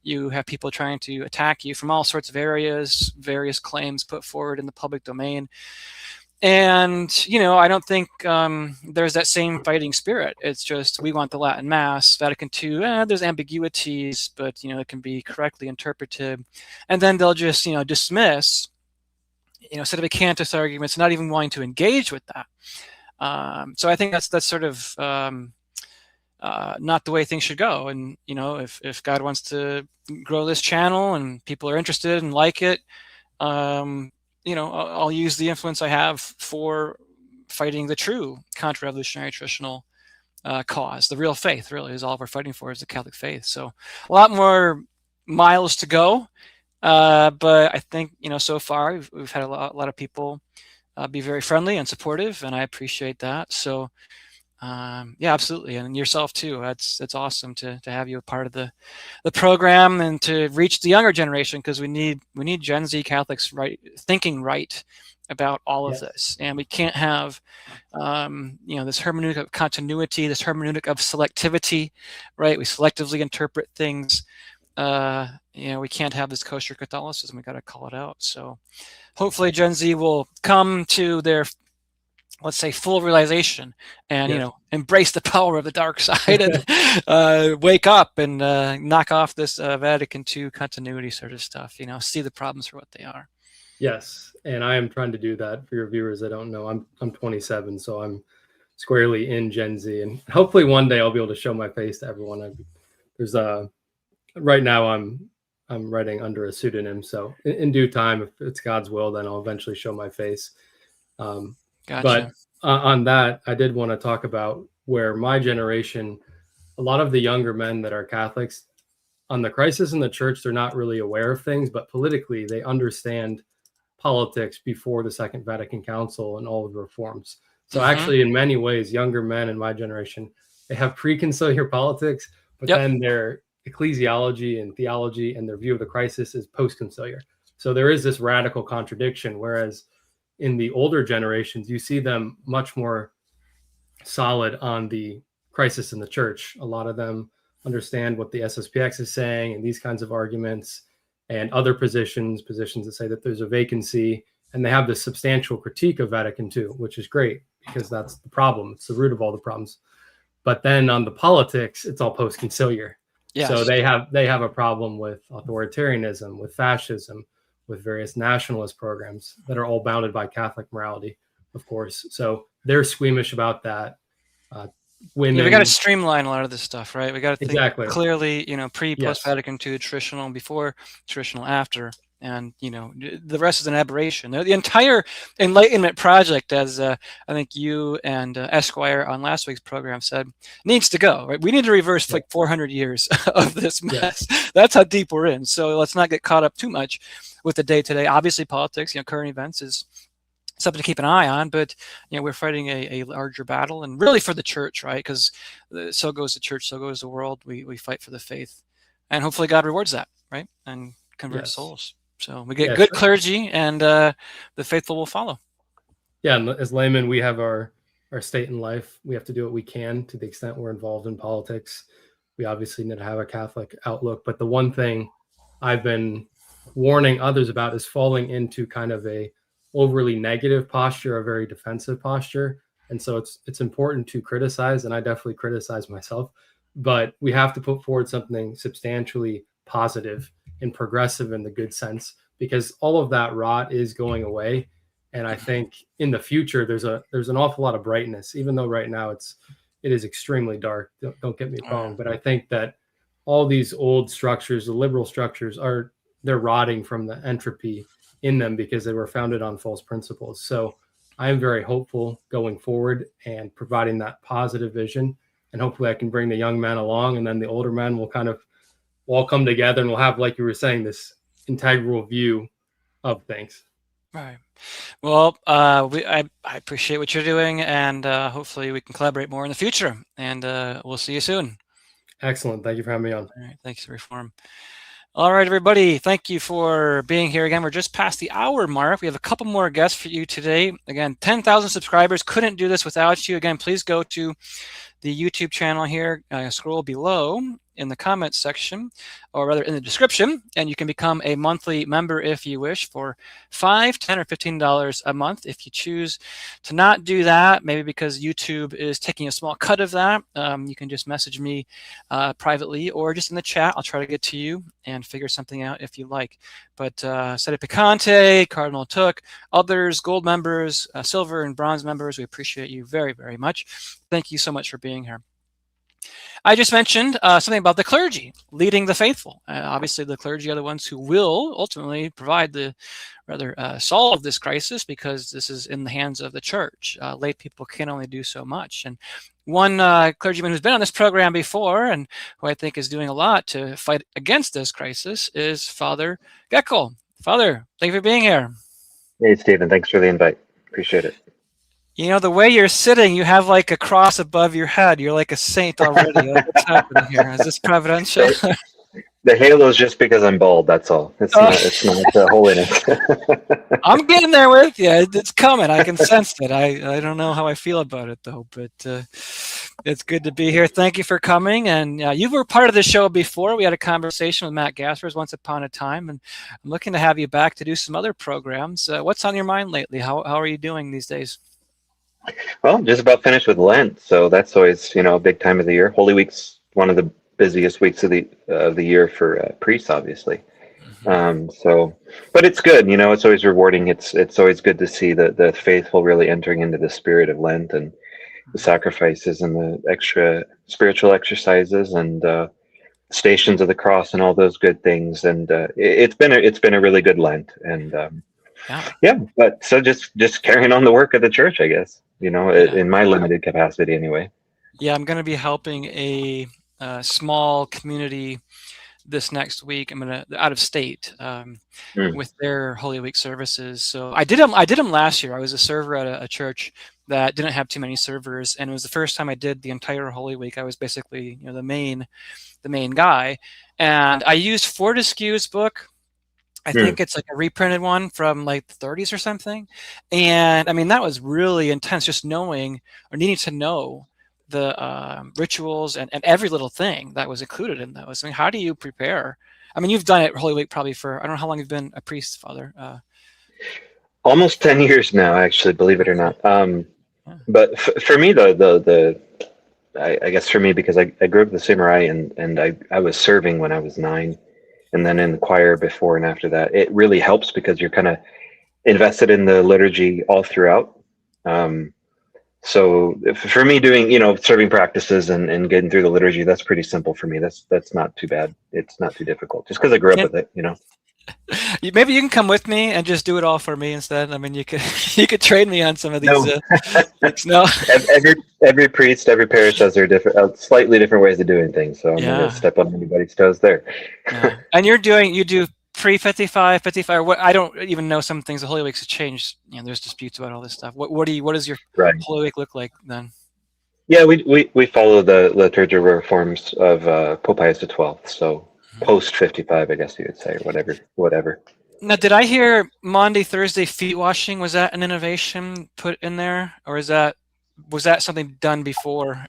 you have people trying to attack you from all sorts of areas, various claims put forward in the public domain. And, I don't think there's that same fighting spirit. It's just, we want the Latin Mass. Vatican II, there's ambiguities, but, it can be correctly interpreted. And then they'll just, dismiss, SedePicante arguments, not even wanting to engage with that. So I think that's sort of not the way things should go. And, if God wants to grow this channel and people are interested and like it, I'll use the influence I have for fighting the true contra-revolutionary traditional cause. The real faith really is all we're fighting for, is the Catholic faith. So a lot more miles to go. But I think, so far we've had a lot of people be very friendly and supportive, and I appreciate that. So yeah, absolutely. And yourself too. It's awesome to have you a part of the program and to reach the younger generation, because we need Gen Z Catholics thinking right about all of this. And we can't have this hermeneutic of continuity, this hermeneutic of selectivity, right? We selectively interpret things. We can't have this kosher Catholicism. We got to call it out. So hopefully Gen Z will come to their, let's say, full realization and, embrace the power of the dark side and wake up and knock off this Vatican II continuity sort of stuff, see the problems for what they are. Yes. And I am trying to do that for your viewers that don't know. I'm 27, so I'm squarely in Gen Z, and hopefully one day I'll be able to show my face to everyone. There's right now I'm writing under a pseudonym. So in due time, if it's God's will, then I'll eventually show my face. Gotcha. But on that, I did want to talk about where my generation, a lot of the younger men that are Catholics, on the crisis in the church, they're not really aware of things, but politically they understand politics before the Second Vatican Council and all of the reforms. So actually, in many ways, younger men in my generation, they have pre-conciliar politics, but then their ecclesiology and theology and their view of the crisis is post-conciliar. So there is this radical contradiction, whereas in the older generations, you see them much more solid on the crisis in the church. A lot of them understand what the SSPX is saying and these kinds of arguments, and other positions that say that there's a vacancy, and they have this substantial critique of Vatican II, which is great because that's the problem. It's the root of all the problems. But then on the politics, it's all post-conciliar. Yes. So they have a problem with authoritarianism, with fascism, with various nationalist programs that are all bounded by Catholic morality, of course. So they're squeamish about that. We got to streamline a lot of this stuff, right? We got to think clearly, post Vatican II, traditional before, traditional after, and the rest is an aberration. The entire Enlightenment project, as I think you and Esquire on last week's program said, needs to go. Right? We need to reverse like 400 years of this mess. That's how deep we're in. So let's not get caught up too much with the day-to-day. Obviously, politics, current events is something to keep an eye on, but we're fighting a larger battle, and really for the church, right? Because so goes the church, so goes the world. We fight for the faith, and hopefully God rewards that, right? And converts souls. So we get good clergy, and the faithful will follow. Yeah, and as laymen, we have our state in life. We have to do what we can to the extent we're involved in politics. We obviously need to have a Catholic outlook, but the one thing I've been warning others about is falling into kind of a overly negative posture, a very defensive posture. And so it's important to criticize, and I definitely criticize myself, but we have to put forward something substantially positive and progressive in the good sense, because all of that rot is going away. And I think in the future, there's an awful lot of brightness, even though right now it is extremely dark. Don't get me wrong, but I think that all these old structures, the liberal structures, they're rotting from the entropy in them because they were founded on false principles. So I am very hopeful going forward and providing that positive vision. And hopefully I can bring the young men along, and then the older men will kind of all come together, and we'll have, like you were saying, this integral view of things. Right. Well, I appreciate what you're doing, and hopefully we can collaborate more in the future, and we'll see you soon. Excellent. Thank you for having me on. All right. Thanks, Reform. All right, everybody. Thank you for being here again. We're just past the hour mark. We have a couple more guests for you today. Again, 10,000 subscribers. Couldn't do this without you. Again, please go to the YouTube channel here. Scroll below in the comments section, or rather in the description, and you can become a monthly member if you wish for $5, $10, or $15 a month. If you choose to not do that, maybe because YouTube is taking a small cut of that, you can just message me privately or just in the chat. I'll try to get to you and figure something out if you like. But SedePicante, Cardinal Took, others, gold members, silver and bronze members, we appreciate you very, very much. Thank you so much for being here. I just mentioned something about the clergy leading the faithful. Obviously, the clergy are the ones who will ultimately provide solve this crisis, because this is in the hands of the church. Lay people can only do so much. And one clergyman who's been on this program before, and who I think is doing a lot to fight against this crisis, is Father Geckle. Father, thank you for being here. Hey, Stephen. Thanks for the invite. Appreciate it. The way you're sitting, you have like a cross above your head. You're like a saint already. What's happening here? Is this providential? The halo is just because I'm bald. That's all. It's not holiness. I'm getting there with you. It's coming. I can sense it. I don't know how I feel about it though, but it's good to be here. Thank you for coming. And you were part of the show before. We had a conversation with Matt Gaspers once upon a time, and I'm looking to have you back to do some other programs. What's on your mind lately? How are you doing these days? Well, just about finished with Lent, so that's always a big time of the year. Holy Week's one of the busiest weeks of the year for priests, obviously. But it's good. It's always rewarding. It's always good to see the faithful really entering into the spirit of Lent, and the sacrifices and the extra spiritual exercises and stations of the cross and all those good things. And it's been a really good Lent. And but so just carrying on the work of the church, I guess. In my limited capacity, anyway. Yeah, I'm going to be helping a small community this next week. I'm going to out of state with their Holy Week services. So I did them last year. I was a server at a church that didn't have too many servers, and it was the first time I did the entire Holy Week. I was basically the main guy, and I used Fortescue's book. I think it's like a reprinted one from like the 30s or something. And I mean, that was really intense, just knowing or needing to know the rituals and every little thing that was included in those. I mean, how do you prepare? I mean, you've done it Holy Week probably for, I don't know how long you've been a priest, Father. Almost 10 years now, actually, believe it or not. But for me, I guess for me, because I grew up in the samurai and I was serving when I was 9, and then in the choir before and after that, it really helps because you're kind of invested in the liturgy all throughout. So for me, doing serving practices and getting through the liturgy, that's pretty simple for me. That's not too bad. It's not too difficult, just because I grew up with it. Maybe you can come with me and just do it all for me instead. I mean, you could you could train me on some of these. No. Every priest, every parish has their different, slightly different ways of doing things. So I'm not going to step on anybody's toes there. And you do pre-55, 55. What, I don't even know some things. The Holy Weeks have changed. There's disputes about all this stuff. What does your Holy Week look like then? Yeah, we follow the liturgical reforms of Pope Pius XII. So post 55, I guess you would say, or whatever. Now, did I hear Monday, Thursday feet washing? Was that an innovation put in there, or was that something done before?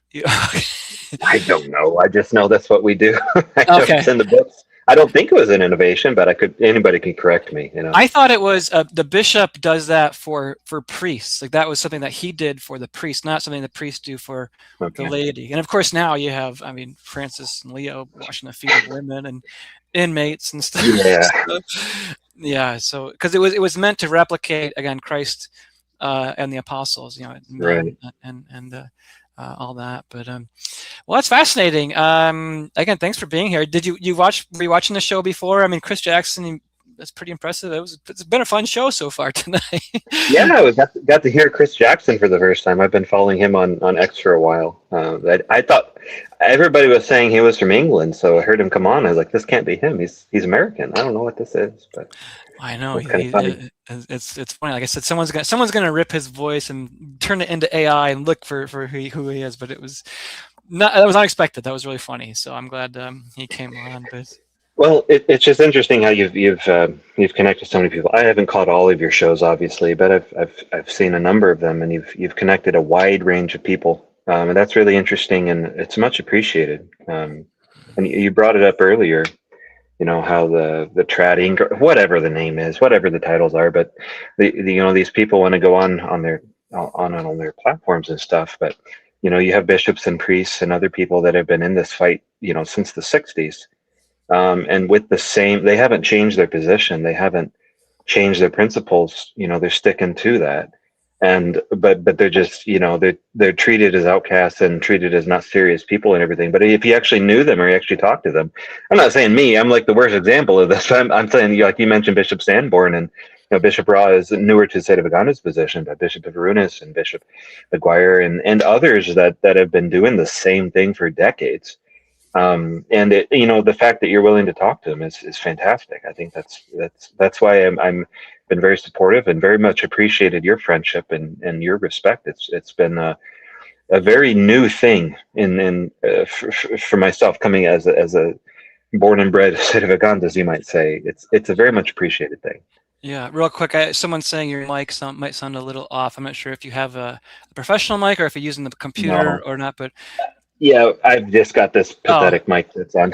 I don't know. I just know that's what we do. It's in the books. I don't think it was an innovation, but anybody can correct me. I thought it was the bishop does that for priests. Like that was something that he did for the priest, not something the priests do for the laity. And of course, now you have, I mean, Francis and Leo washing the feet of women and inmates and stuff. Yeah. So because it was meant to replicate again Christ and the apostles, right, and all that. But well, that's fascinating. Again, thanks for being here. Were you watching the show before? I mean, Chris Jackson, that's pretty impressive. It's been a fun show so far tonight. Yeah, I got to hear Chris Jackson for the first time. I've been following him on X for a while. I thought everybody was saying he was from England, so I heard him come on. I was like, this can't be him. He's American. I don't know what this is, but I know it's funny. Like I said, someone's gonna rip his voice and turn it into AI and look for who he is. But that was unexpected. That was really funny. So I'm glad he came on. But well, it's just interesting how you've connected so many people. I haven't caught all of your shows, obviously, but I've seen a number of them, and you've connected a wide range of people, and that's really interesting, and it's much appreciated. And you brought it up earlier. How the trad whatever the name is, whatever the titles are, but these people want to go on their platforms and stuff, but you have bishops and priests and other people that have been in this fight since the 60s, and with they haven't changed their position, they haven't changed their principles, they're sticking to that. But they're just they're treated as outcasts and treated as not serious people and everything. But if you actually knew them or you actually talked to them, I'm not saying me, I'm like the worst example of this. I'm saying, like you mentioned Bishop Sanborn, and Bishop Ra is newer to SedePicante's position, but Bishop Varunas and Bishop McGuire and others that have been doing the same thing for decades. And the fact that you're willing to talk to them is fantastic. I think that's why I'm been very supportive and very much appreciated your friendship and your respect. It's been a very new thing for myself, coming as a born and bred SedePicante, as you might say. It's a very much appreciated thing. Yeah, real quick, someone's saying your mic might sound a little off. I'm not sure if you have a professional mic or if you're using the computer or not, but yeah, I've just got this pathetic mic that's on.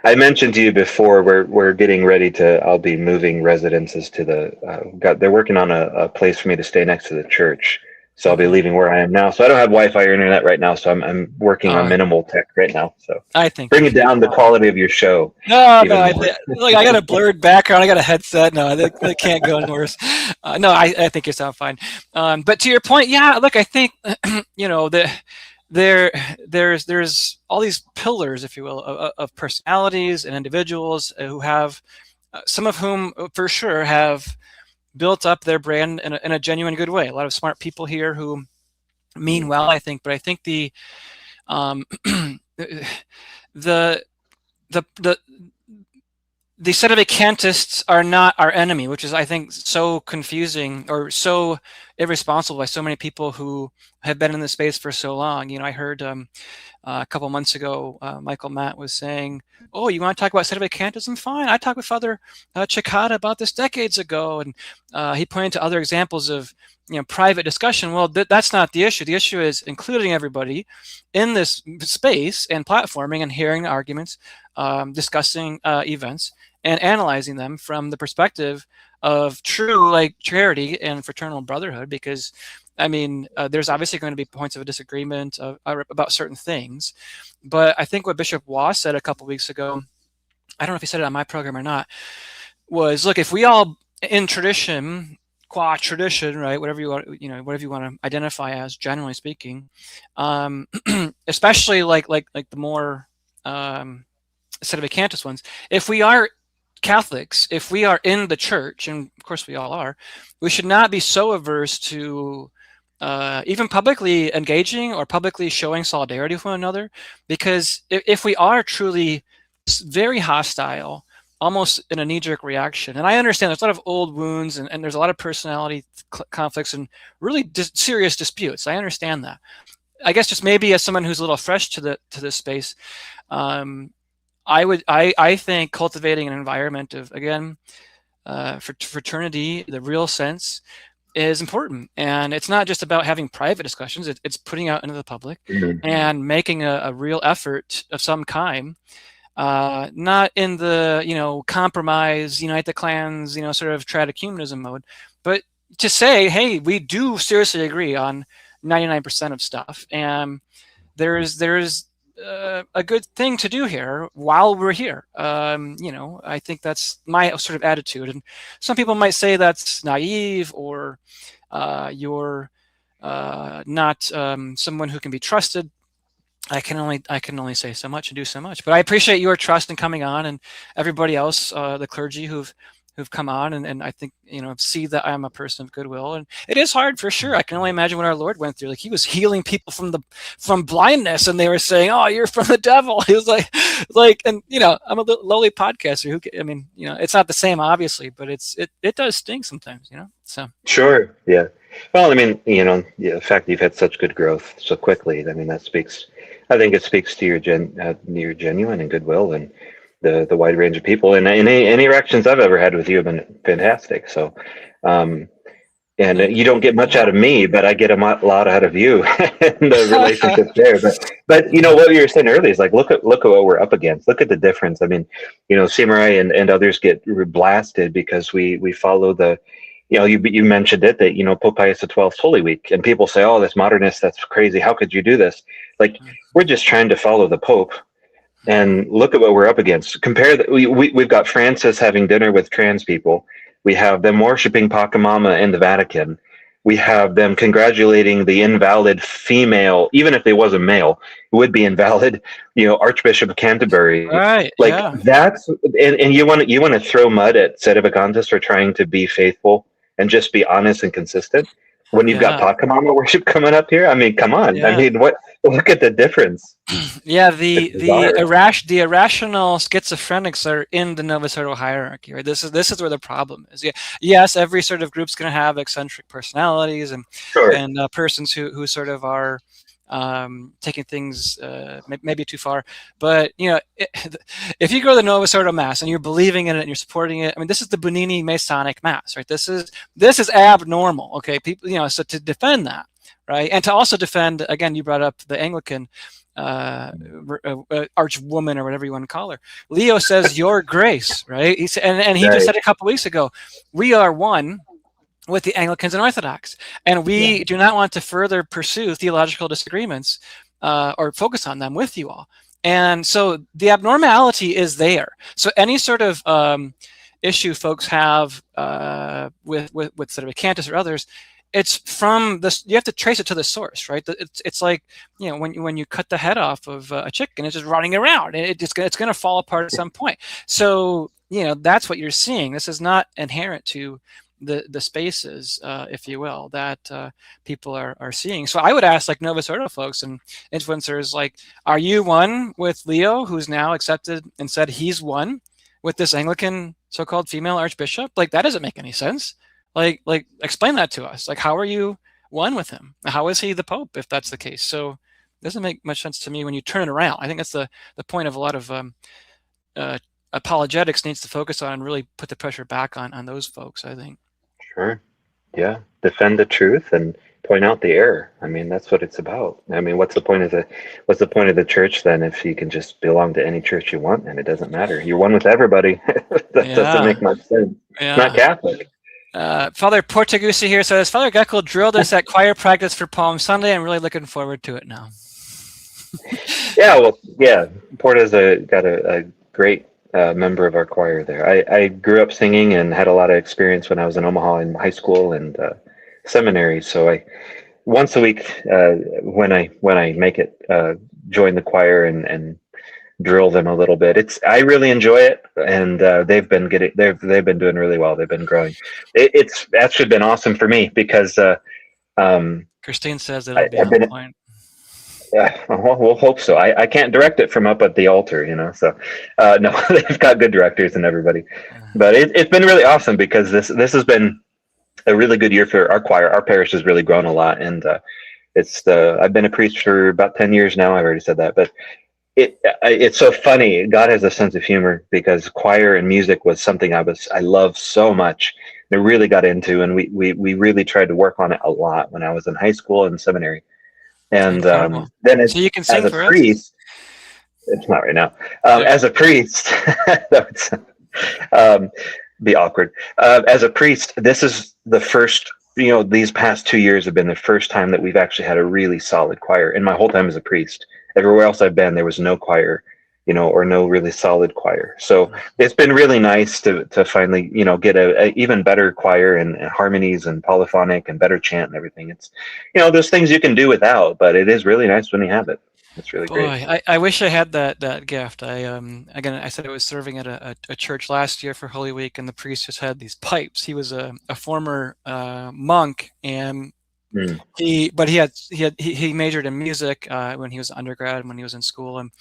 I mentioned to you before, we're getting ready I'll be moving residences to they're working on a place for me to stay next to the church. So I'll be leaving where I am now. So I don't have Wi-Fi or internet right now. So I'm working on minimal tech right now. So I think bringing down the quality of your show. No, I got a blurred background. I got a headset. No, they can't go any worse. No, I think you sound fine. But to your point, yeah, look, I think, there's all these pillars, if you will, of personalities and individuals who have, some of whom for sure have built up their brand in a genuine good way. A lot of smart people here who mean well, I think, but I think the SedePicantists are not our enemy, which is, I think, so confusing or so irresponsible by so many people who have been in this space for so long. You know, I heard a couple months ago, Michael Matt was saying, "Oh, you want to talk about SedePicante? Fine. I talked with Father Chicada about this decades ago," and he pointed to other examples of private discussion. Well, that's not the issue. The issue is including everybody in this space and platforming and hearing the arguments, discussing events, and analyzing them from the perspective of true charity and fraternal brotherhood. Because I mean, there's obviously going to be points of a disagreement about certain things, but I think what Bishop Wass said a couple weeks ago, I don't know if he said it on my program or not, was, look, if we all in tradition, qua tradition, right, whatever you want, whatever you want to identify as, generally speaking, especially like the more SedePicantist ones, if we are Catholics, if we are in the church, and of course we all are, we should not be so averse to even publicly engaging or publicly showing solidarity with one another, because if we are truly very hostile, almost in a knee-jerk reaction, and I understand there's a lot of old wounds and there's a lot of personality conflicts and really serious disputes. I understand that. I guess just maybe as someone who's a little fresh to this space, I think cultivating an environment of, again, fraternity, the real sense, is important. And it's not just about having private discussions, it's putting out into the public and making a real effort of some kind, not in the, compromise, unite the clans, sort of tradecumanism mode, but to say, hey, we do seriously agree on 99% of stuff. And there's a good thing to do here while we're here. I think that's my sort of attitude. And some people might say that's naive, or you're not someone who can be trusted. I can only say so much and do so much. But I appreciate your trust in coming on, and everybody else, the clergy who've come on, and I think see that I'm a person of goodwill. And it is hard for sure. I can only imagine what our Lord went through. Like, he was healing people from blindness, and they were saying, "Oh, you're from the devil." He was like, and I'm a lowly podcaster. It's not the same, obviously, but it does sting sometimes, So Sure, yeah. Well, the fact that you've had such good growth so quickly, that speaks. I think it speaks to your genuine and goodwill and the wide range of people, and any interactions I've ever had with you have been fantastic. So, and you don't get much out of me, but I get a lot out of you, and the relationship there. But what you were saying earlier is look at what we're up against. Look at the difference. Samurai and others get blasted because we follow the. You mentioned it, that Pope Pius XII's Holy Week, and people say, "Oh, this modernist, that's crazy. How could you do this?" We're just trying to follow the Pope. And look at what we're up against. Compare that. We've got Francis having dinner with trans people. We have them worshiping Pachamama in the Vatican. We have them congratulating the invalid female, even if they was a male, it would be invalid. Archbishop of Canterbury. Right. That's and you want to throw mud at SedePicantists for trying to be faithful and just be honest and consistent when you've got Pachamama worship coming up here. Come on. Yeah. What? Look at the difference. Yeah, the irrational schizophrenics are in the Novus Ordo hierarchy, right? This is where the problem is. Yeah, yes, every sort of group's going to have eccentric personalities and persons who sort of are taking things maybe too far. But if you go to the Novus Ordo Mass and you're believing in it and you're supporting it, this is the Bonini Masonic Mass, right? This is abnormal. Okay, people, so to defend that. Right, and to also defend, again, you brought up the Anglican archwoman or whatever you want to call her. Leo says, "Your grace," right? He said, and he just said a couple weeks ago, we are one with the Anglicans and Orthodox, and we do not want to further pursue theological disagreements or focus on them with you all. And so the abnormality is there. So any sort of issue folks have with SedePicantists or others, it's from this. You have to trace it to the source, right? It's like when you cut the head off of a chicken, it's just running around, and it's going to fall apart at some point. So that's what you're seeing. This is not inherent to the spaces, if you will, that people are seeing. So I would ask Novus Ordo folks and influencers, are you one with Leo, who's now accepted and said he's one with this Anglican so-called female archbishop? That doesn't make any sense. Like explain that to us. Like, how are you one with him? How is he the Pope if that's the case? So it doesn't make much sense to me when you turn it around. I think that's the point of a lot of apologetics needs to focus on and really put the pressure back on those folks, I think. Sure. Yeah. Defend the truth and point out the error. I mean, that's what it's about. I mean, what's the point of the church then if you can just belong to any church you want and it doesn't matter? You're one with everybody. That doesn't make much sense. Yeah. Not Catholic. Father Portuguese here says, Father Geckle drilled us at choir practice for Palm Sunday. I'm really looking forward to it now. Yeah, well, yeah. Porta's got a great member of our choir there. I grew up singing and had a lot of experience when I was in Omaha in high school and seminary. So I once a week when I make it join the choir and drill them a little bit. I really enjoy it, and they've been doing really well. They've been growing. It's actually been awesome for me because Christine says it'll be on point. Yeah, we'll hope so. I can't direct it from up at the altar, so no, they've got good directors and everybody, but it's been really awesome because this has been a really good year for our choir. Our parish has really grown a lot, and I've been a priest for about 10 years now. I've already said that, but it's so funny. God has a sense of humor because choir and music was something I loved so much. I really got into, and we really tried to work on it a lot when I was in high school and seminary. And then so you can sing as a for priest, it's not right now. As a priest, that would be awkward. As a priest, this is the first. These past 2 years have been the first time that we've actually had a really solid choir. In my whole time as a priest, everywhere else I've been, there was no choir, or no really solid choir. So it's been really nice to finally, get a even better choir and harmonies and polyphonic and better chant and everything. It's, there's things you can do without, but it is really nice when you have it. It's really great. I wish I had that gift. I said I was serving at a church last year for Holy Week, and the priest just had these pipes. He was a former monk, and he majored in music when he was undergrad and when he was in school, and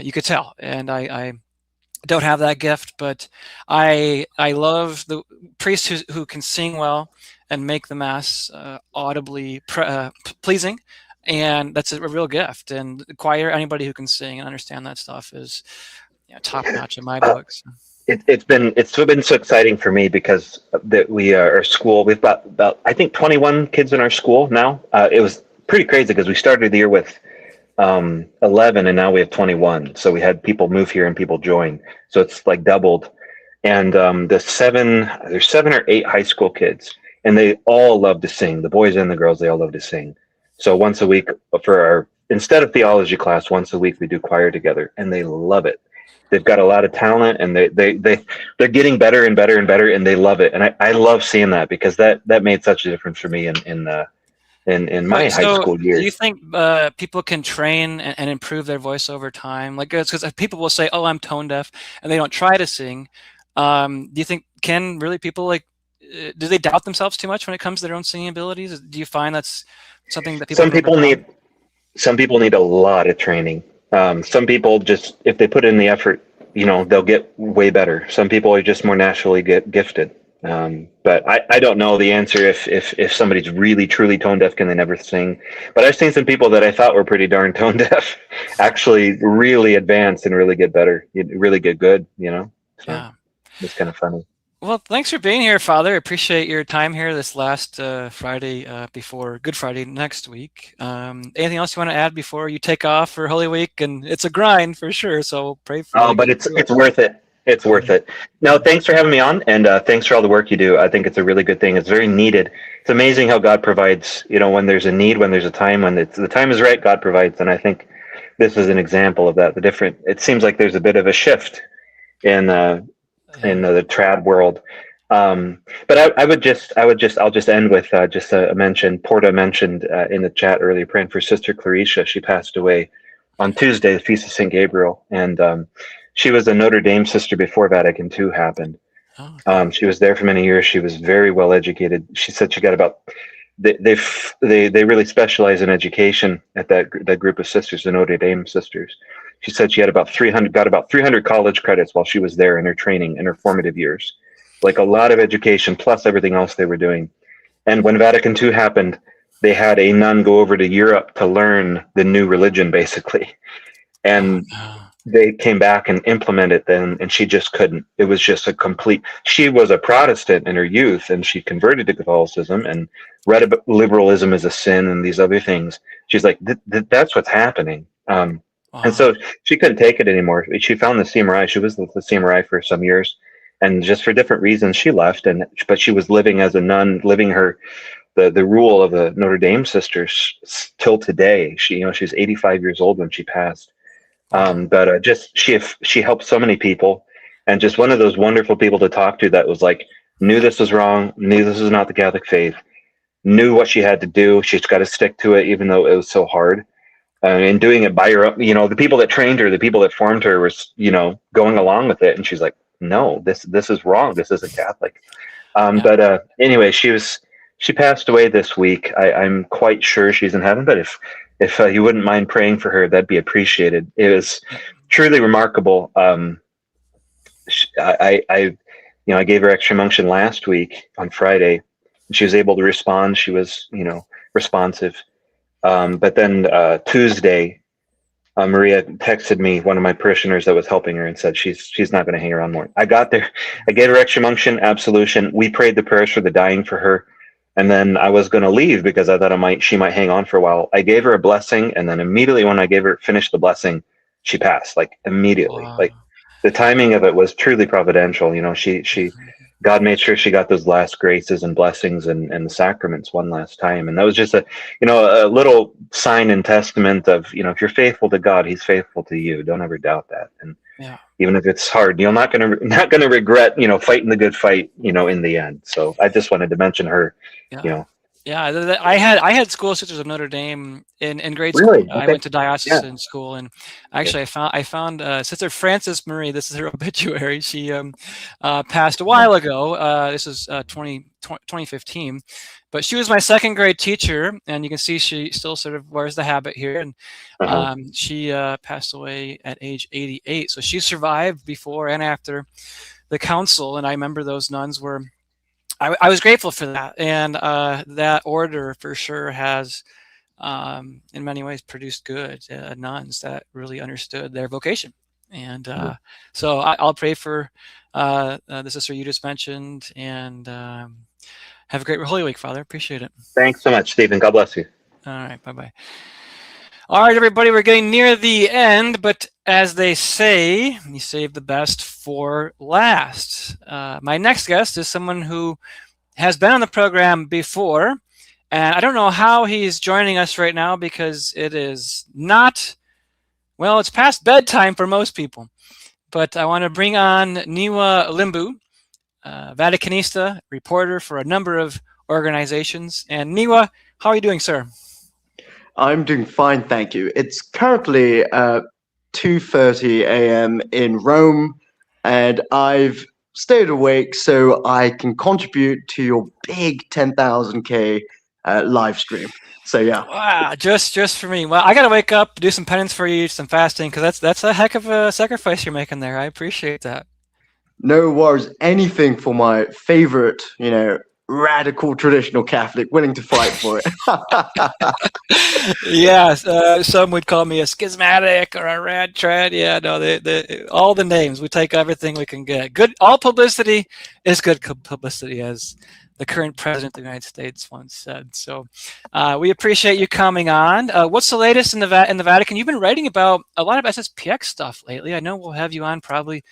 you could tell. And I don't have that gift, but I love the priests who can sing well and make the mass audibly pleasing. And that's a real gift. And the choir, anybody who can sing and understand that stuff is top notch in my books. It's been so exciting for me because that our school, we've got about I think 21 kids in our school now. It was pretty crazy because we started the year with 11 and now we have 21. So we had people move here and people join. So it's like doubled. And there's 7 or 8 high school kids, and they all love to sing. The boys and the girls, they all love to sing. So once a week instead of theology class, once a week we do choir together, and they love it. They've got a lot of talent, and they're getting better and better and better, and they love it. And I love seeing that because that made such a difference for me in my high school years. Do you think people can train and improve their voice over time? Like, because people will say, "Oh, I'm tone deaf," and they don't try to sing. Do you think people do they doubt themselves too much when it comes to their own singing abilities? Do you find that's something that some people need a lot of training. Some people just, if they put in the effort, they'll get way better. Some people are just more naturally gifted. But I don't know the answer if somebody's really truly tone deaf, can they never sing? But I've seen some people that I thought were pretty darn tone deaf actually really advance and really get better, really get good. So yeah. It's kind of funny. Well, thanks for being here, Father. Appreciate your time here this last Friday before Good Friday next week. Anything else you want to add before you take off for Holy Week? And it's a grind for sure, so pray for you. Oh, but it's worth it. It's worth it. No, thanks for having me on, and thanks for all the work you do. I think it's a really good thing. It's very needed. It's amazing how God provides, when there's a need, when there's a time, when the time is right, God provides. And I think this is an example of that. It seems like there's a bit of a shift in the trad world. But I'll just end with just a mention. Porta mentioned in the chat earlier, praying for Sister Claricia. She passed away on Tuesday, the Feast of St. Gabriel. And she was a Notre Dame sister before Vatican II happened. Oh, okay. She was there for many years. She was very well educated. She said she got about, they really specialize in education at that group of sisters, the Notre Dame sisters. She said she had got about 300 college credits while she was there in her training, in her formative years. like a lot of education plus everything else they were doing. And when Vatican II happened, they had a nun go over to Europe to learn the new religion, basically. And they came back and implemented it then, and she just couldn't. It was just a complete. She was a Protestant in her youth, and she converted to Catholicism and read about liberalism as a sin and these other things. She's like, that's what's happening. And so she couldn't take it anymore. She found the CMRI. She was the CMRI for some years, and just for different reasons, she left. But she was living as a nun, living the rule of the Notre Dame sisters till today. She's 85 years old when she passed. But just she helped so many people, and just one of those wonderful people to talk to that was like, knew this was wrong, knew this was not the Catholic faith, knew what she had to do. She's got to stick to it, even though it was so hard. And doing it by her own, the people that trained her, the people that formed her was, going along with it. And she's like, no, this is wrong. This isn't Catholic. But anyway, she passed away this week. I'm quite sure she's in heaven, but if you wouldn't mind praying for her, that'd be appreciated. It was truly remarkable. I gave her extreme unction last week on Friday. She was able to respond. She was, responsive. But then Tuesday, Maria texted me, one of my parishioners that was helping her, and said she's not going to hang around more. I got there. I gave her extreme unction, absolution. We prayed the prayers for the dying for her. And then I was going to leave because I thought she might hang on for a while. I gave her a blessing, and then immediately when I finished the blessing, she passed, like immediately. Wow. Like the timing of it was truly providential. God made sure she got those last graces and blessings and the sacraments one last time. And that was just a little sign and testament of, if you're faithful to God, He's faithful to you. Don't ever doubt that. And even if it's hard, you're not going to regret, fighting the good fight, in the end. So I just wanted to mention her, Yeah, I had school sisters of Notre Dame in grade school. Really? Okay. I went to diocesan school, and actually I found Sister Frances Marie. This is her obituary. She passed a while ago. This is 2015, but she was my second grade teacher, and you can see she still sort of wears the habit here. And she passed away at age 88. So she survived before and after the council, and I remember those nuns were. I was grateful for that, and that order for sure has, in many ways, produced good nuns that really understood their vocation. And so I'll pray for the sister you just mentioned, and have a great Holy Week, Father. Appreciate it. Thanks so much, Stephen. God bless you. All right, bye-bye. All right, everybody, we're getting near the end, but as they say, you save the best for last. My next guest is someone who has been on the program before, and I don't know how he's joining us right now because it is not, well, it's past bedtime for most people. But I want to bring on Niwa Limbu, Vaticanista, reporter for a number of organizations. And Niwa, how are you doing, sir? I'm doing fine, thank you. It's currently 2:30 a.m. in Rome, and I've stayed awake so I can contribute to your big 10,000K live stream. So yeah. Wow, just for me. Well, I gotta wake up, do some penance for you, some fasting, because that's a heck of a sacrifice you're making there. I appreciate that. No worries. Anything for my favorite, radical traditional Catholic, willing to fight for it. Yes, some would call me a schismatic or a rad trad. Yeah, no, all the names. We take everything we can get. Good, all publicity is good publicity, as the current president of the United States once said. So, we appreciate you coming on. What's the latest in the Vatican? You've been writing about a lot of SSPX stuff lately. I know we'll have you on probably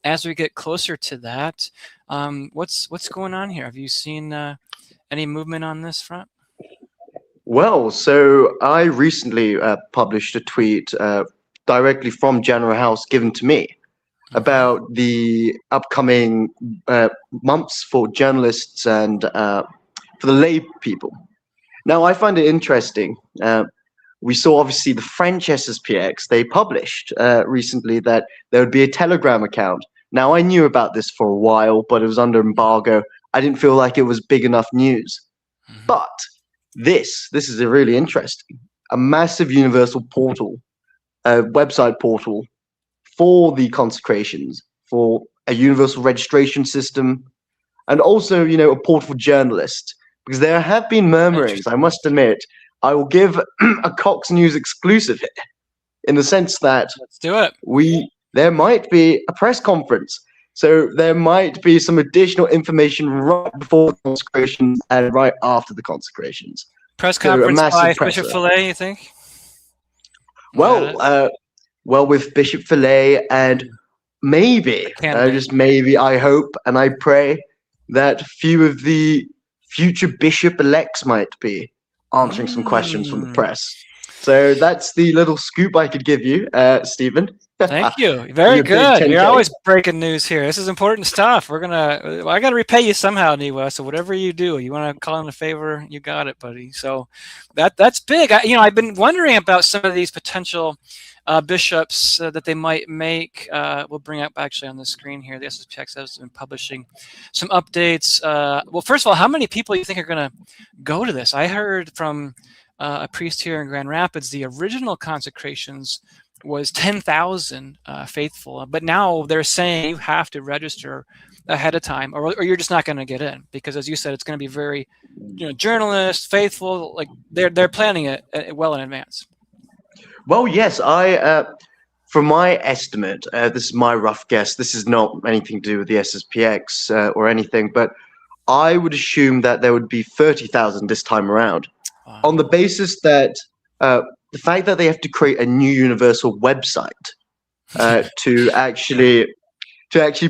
as we get closer to that. What's going on here? Have you seen any movement on this front? Well, so I recently published a tweet directly from General House given to me about the upcoming months for journalists and for the lay people. Now, I find it interesting. We saw, obviously, the French SSPX. They published recently that there would be a Telegram account. Now, I knew about this for a while, but it was under embargo. I didn't feel like it was big enough news. But this is a really interesting, a massive universal portal, a website portal for the consecrations, for a universal registration system, and also, a portable journalist, because there have been murmurings, I must admit. I will give a Cox News exclusive here, in the sense that Let's do it. There might be a press conference. So there might be some additional information right before the consecrations and right after the consecrations. Press So a conference massive by presser. Bishop Fillet, you think? Well, with Bishop Fillet and maybe, just maybe, I hope and I pray that a few of the future bishop-elects might be answering some questions from the press. So that's the little scoop I could give you, Stephen. Thank you. Very good. You're always breaking news here. This is important stuff. I got to repay you somehow, Niwa. So whatever you do, you want to call in a favor, you got it, buddy. So that's big. I've been wondering about some of these potential bishops that they might make. We'll bring up actually on the screen here. The SSPX has been publishing some updates. Well, first of all, how many people do you think are going to go to this? I heard from a priest here in Grand Rapids, the original consecrations was 10,000 faithful, but now they're saying you have to register ahead of time, or you're just not going to get in, because as you said, it's going to be very, journalists, faithful, like they're planning it well in advance. Well, yes, from my estimate, this is my rough guess. This is not anything to do with the SSPX or anything, but I would assume that there would be 30,000 this time around, on the basis that the fact that they have to create a new universal website to actually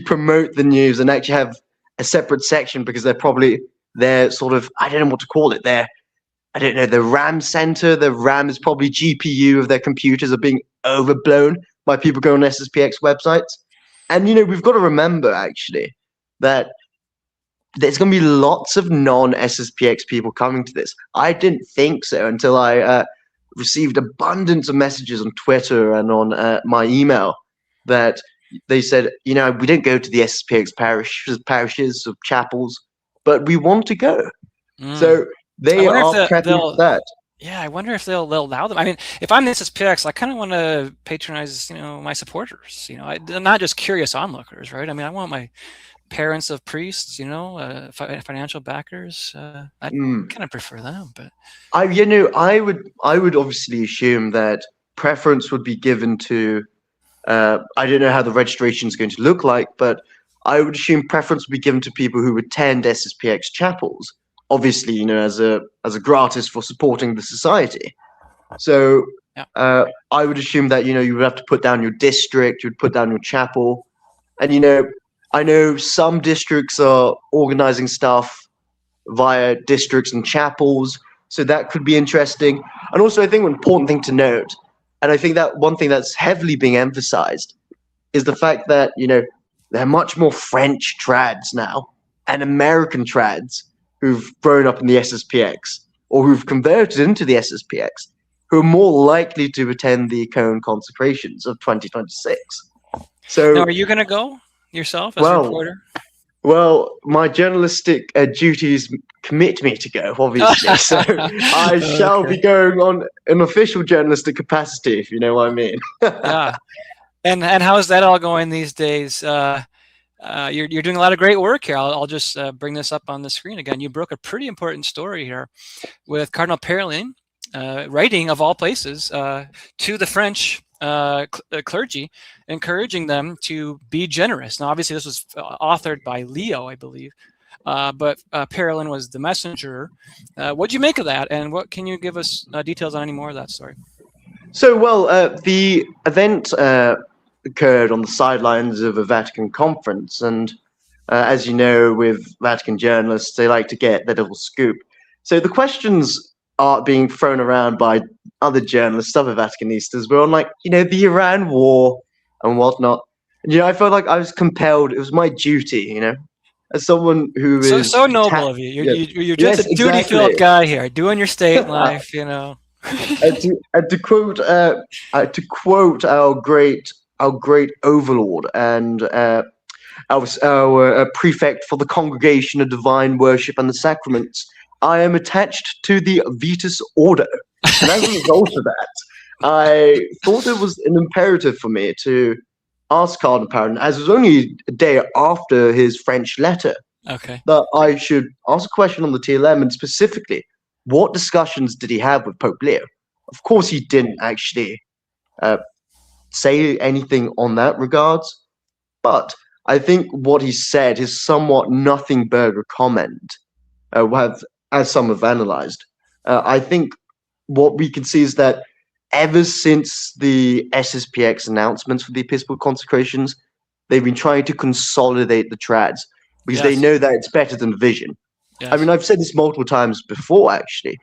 promote the news and actually have a separate section, because they're sort of, I don't know what to call it. The RAM center, the RAM is probably GPU of their computers are being overblown by people going on SSPX websites. And, we've got to remember, actually, that there's going to be lots of non-SSPX people coming to this. I didn't think so until I received abundance of messages on Twitter and on my email that they said, we don't go to the SSPX parishes or chapels, but we want to go. So they are prepping for that. Yeah, I wonder if they'll allow them. I mean, if I'm the SSPX, I kind of want to patronize, my supporters. Not just curious onlookers, right? I mean, I want my parents of priests, financial backers. I kind of prefer them, but I would obviously assume that preference would be given to. I don't know how the registration is going to look like, but I would assume preference would be given to people who attend SSPX chapels. Obviously, as a gratis for supporting the society. So I would assume that you would have to put down your district, you would put down your chapel, and I know some districts are organizing stuff via districts and chapels, so that could be interesting. And also, I think an important thing to note, and I think that one thing that's heavily being emphasized, is the fact that there are much more French trads now and American trads who've grown up in the SSPX or who've converted into the SSPX, who are more likely to attend the Cone consecrations of 2026. So, now, are you going to go yourself as a reporter? Well, my journalistic duties commit me to go, obviously. So I shall be going on an official journalistic capacity, if you know what I mean. Yeah. And how is that all going these days? You're doing a lot of great work here. I'll just bring this up on the screen again. You broke a pretty important story here with Cardinal Parolin writing, of all places, to the French clergy, encouraging them to be generous. Now, obviously, this was authored by Leo, I believe, but Parolin was the messenger. What'd you make of that, and what can you give us details on any more of that story? So, the event occurred on the sidelines of a Vatican conference, and as you know, with Vatican journalists, they like to get their little scoop. So the questions are being thrown around by other journalists, other Vaticanistas, were on the Iran war and whatnot. And, I felt like I was compelled. It was my duty, as someone who is so noble of you. You're just a duty-filled guy here, doing your state life, To quote our great overlord and our prefect for the Congregation of Divine Worship and the Sacraments, I am attached to the Vetus Ordo. And as a result of that, I thought it was an imperative for me to ask Cardinal Parolin, as it was only a day after his French letter Okay. that I should ask a question on the TLM, and specifically, what discussions did he have with Pope Leo? Of course, he didn't actually say anything on that regards, but I think what he said, his somewhat nothing burger comment, as some have analyzed, I think what we can see is that ever since the SSPX announcements for the episcopal consecrations, they've been trying to consolidate the trads because they Yes. know that it's better than vision. I Yes. mean, I've said this multiple times before, actually.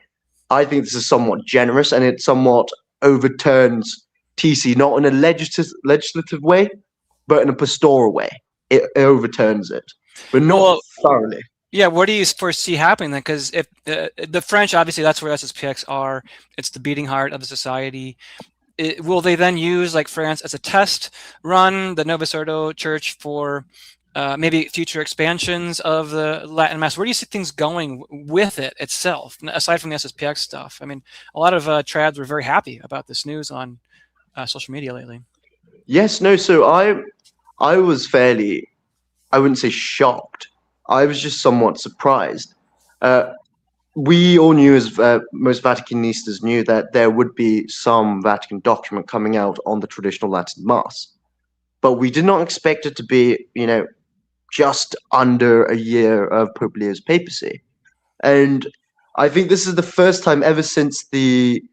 I think this is somewhat generous, and it somewhat overturns TC, not in a legislative way, but in a pastoral way. It overturns it, but not Well, thoroughly. yeah, what do you foresee happening then? Because if the French, obviously, that's where SSPX are. It's the beating heart of the society. Will they then use, like France, as a test run, the Novus Ordo Church for maybe future expansions of the Latin Mass? Where do you see things going with it itself, aside from the SSPX stuff? I mean, a lot of trads were very happy about this news on social media lately. Yes, no. So I was fairly, I wouldn't say shocked. I was just somewhat surprised. We all knew, as most Vaticanistas knew, that there would be some Vatican document coming out on the traditional Latin Mass, but we did not expect it to be, just under a year of Pope Leo's papacy. And I think this is the first time ever since the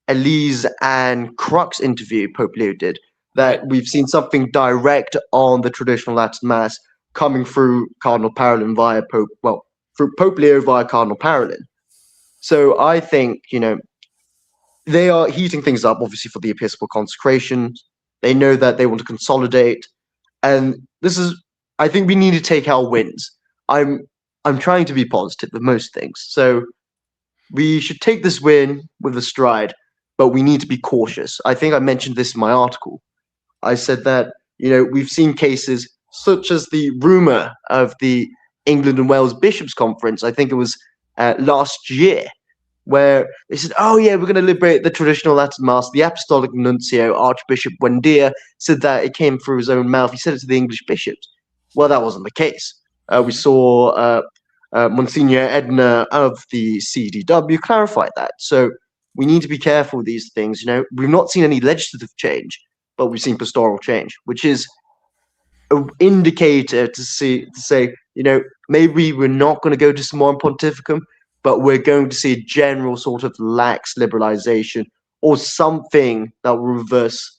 Elise and Crux interview Pope Leo did that we've seen something direct on the traditional Latin Mass coming through Cardinal Parolin through Pope Leo via Cardinal Parolin. So I think, they are heating things up, obviously, for the episcopal consecration. They know that they want to consolidate. And I think we need to take our wins. I'm trying to be positive with most things. So we should take this win with a stride, but we need to be cautious. I think I mentioned this in my article. I said that, we've seen cases such as the rumor of the England and Wales Bishops' Conference, I think it was last year, where they said, oh yeah, we're going to liberate the traditional Latin Mass. The Apostolic Nuncio, Archbishop Buendia, said that it came through his own mouth. He said it to the English bishops. Well, that wasn't the case. We saw Monsignor Edna of the CDW clarify that. So we need to be careful with these things. We've not seen any legislative change, but we've seen pastoral change, which is an indicator to say, maybe we're not going to go to Summorum Pontificum, but we're going to see a general sort of lax liberalization or something that will reverse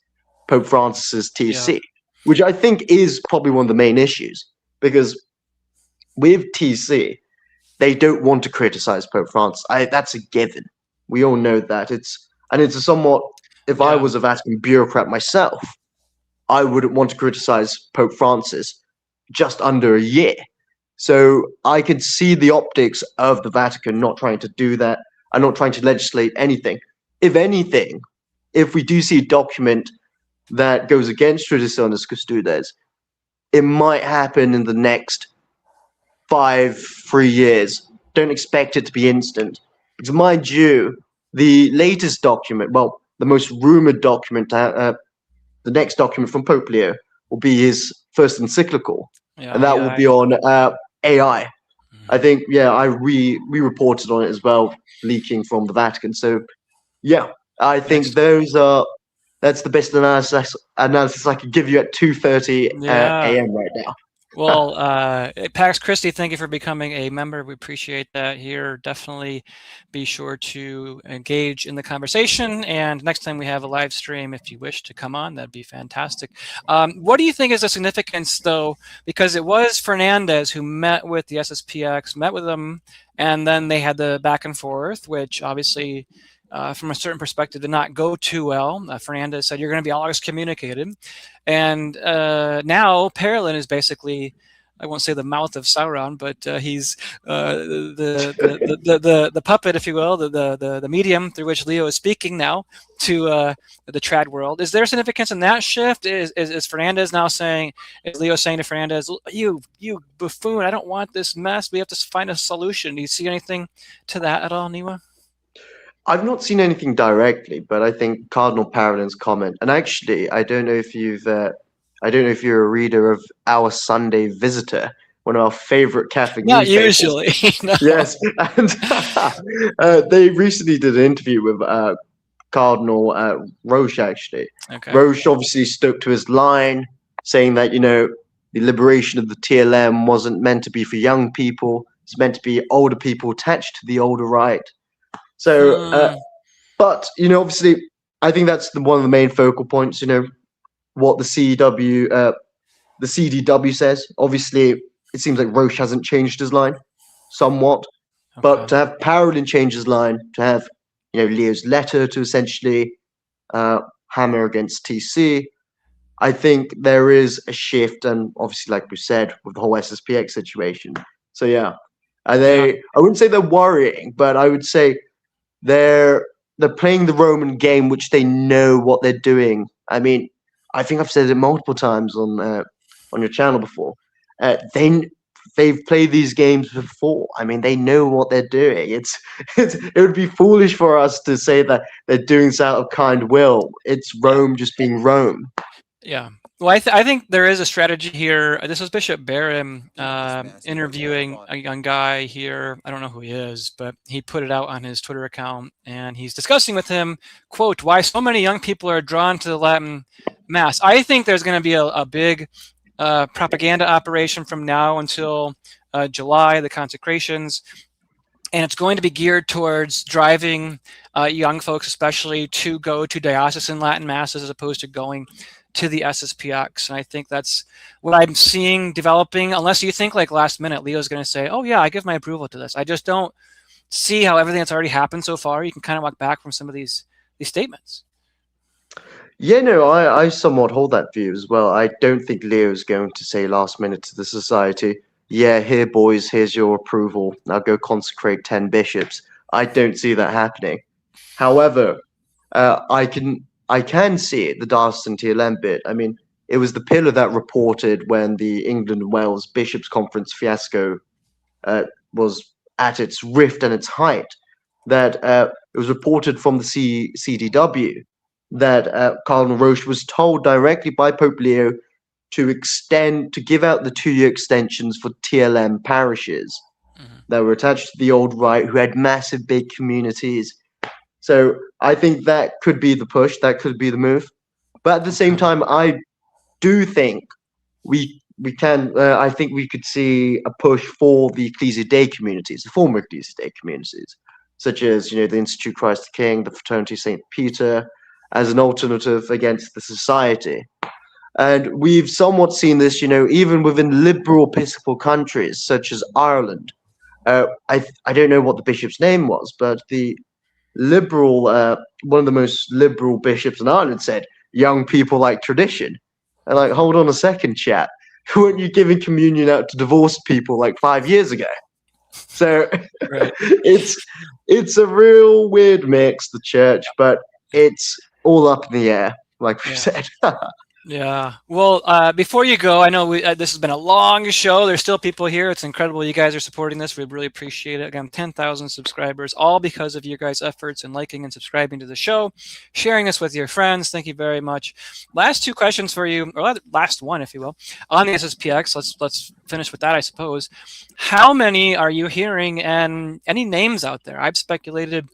Pope Francis's TC, which I think is probably one of the main issues, because with TC, they don't want to criticize Pope Francis. That's a given. We all know that. It's a somewhat, if I was a Vatican bureaucrat myself, I wouldn't want to criticize Pope Francis just under a year. So I could see the optics of the Vatican not trying to do that and not trying to legislate anything. If anything, if we do see a document that goes against Traditionis Custodes, it might happen in the next 3 years. Don't expect it to be instant. Because mind you, the latest document, well, the most rumored document, the next document from Pope Leo will be his first encyclical, and that will be on AI. I think, we reported on it as well, leaking from the Vatican. So, I think that's the best analysis I could give you at 2:30 a.m. right now. Well, Pax Christi, thank you for becoming a member. We appreciate that here. Definitely be sure to engage in the conversation. And next time we have a live stream, if you wish to come on, that'd be fantastic. What do you think is the significance, though? Because it was Fernandez who met with the SSPX, met with them, and then they had the back and forth, which obviously, from a certain perspective, did not go too well. Fernandez said, you're going to be all excommunicated. And now Parolin is basically, I won't say the mouth of Sauron, but he's the puppet, if you will, the medium through which Leo is speaking now to the trad world. Is there significance in that shift? Is Fernandez now saying, is Leo saying to Fernandez, you buffoon, I don't want this mess. We have to find a solution. Do you see anything to that at all, Niwa? I've not seen anything directly, but I think Cardinal Parolin's comment, and actually, I don't know if you're a reader of Our Sunday Visitor, one of our favorite Catholic Not newspapers. usually. No. Yes, and they recently did an interview with Cardinal Roche, actually. Okay. Roche obviously stuck to his line, saying that, the liberation of the TLM wasn't meant to be for young people. It's meant to be older people attached to the older right. So, but, obviously, I think that's one of the main focal points, what the CDW says. Obviously, it seems like Roche hasn't changed his line somewhat. But to have Parolin change his line, to have, Leo's letter to essentially hammer against TC, I think there is a shift, and obviously, like we said, with the whole SSPX situation. So yeah, I wouldn't say they're worrying, but I would say they're playing the Roman game, which they know what they're doing. I mean, I think I've said it multiple times on your channel before. They've played these games before. I mean, they know what they're doing. It would be foolish for us to say that they're doing this out of kind will. It's Rome just being Rome. Yeah. Well, I think there is a strategy here. This was Bishop Barron interviewing a young guy here. I don't know who he is, but he put it out on his Twitter account, and he's discussing with him, quote, why so many young people are drawn to the Latin Mass. I think there's going to be a big propaganda operation from now until July, the consecrations, and it's going to be geared towards driving young folks, especially, to go to diocesan Latin masses as opposed to going to the SSPX. And I think that's what I'm seeing developing, unless you think like last minute Leo's going to say, oh yeah, I give my approval to this. I just don't see how everything that's already happened so far, you can kind of walk back from some of these statements. Yeah, no, I somewhat hold that view as well. I don't think Leo's going to say last minute to the society, yeah, here, boys, here's your approval. Now go consecrate 10 bishops. I don't see that happening. However, I can see it, the diocesan TLM bit. I mean, it was the pillar that reported when the England and Wales Bishops' Conference fiasco was at its rift and its height, that it was reported from the CDW that Cardinal Roche was told directly by Pope Leo to give out the 2-year extensions for TLM parishes that were attached to the old right, who had massive big communities. So I think that could be the push, that could be the move. But at the same time, I do think we can, I think we could see a push for the Ecclesia Dei communities, the former Ecclesia Dei communities, such as, the Institute Christ the King, the Fraternity St. Peter, as an alternative against the society. And we've somewhat seen this, even within liberal episcopal countries, such as Ireland. I don't know what the bishop's name was, but the liberal, one of the most liberal bishops in Ireland said, young people like tradition. And like, hold on a second, chat. Weren't you giving communion out to divorced people like 5 years ago? So right. It's a real weird mix, the church, but it's all up in the air, like we said. Yeah. Well, before you go, I know this has been a long show. There's still people here. It's incredible you guys are supporting this. We really appreciate it. Again, 10,000 subscribers, all because of your guys' efforts and liking and subscribing to the show, sharing this with your friends. Thank you very much. Last 2 questions for you, or last one, if you will, on the SSPX. Let's finish with that, I suppose. How many are you hearing, and any names out there? I've speculated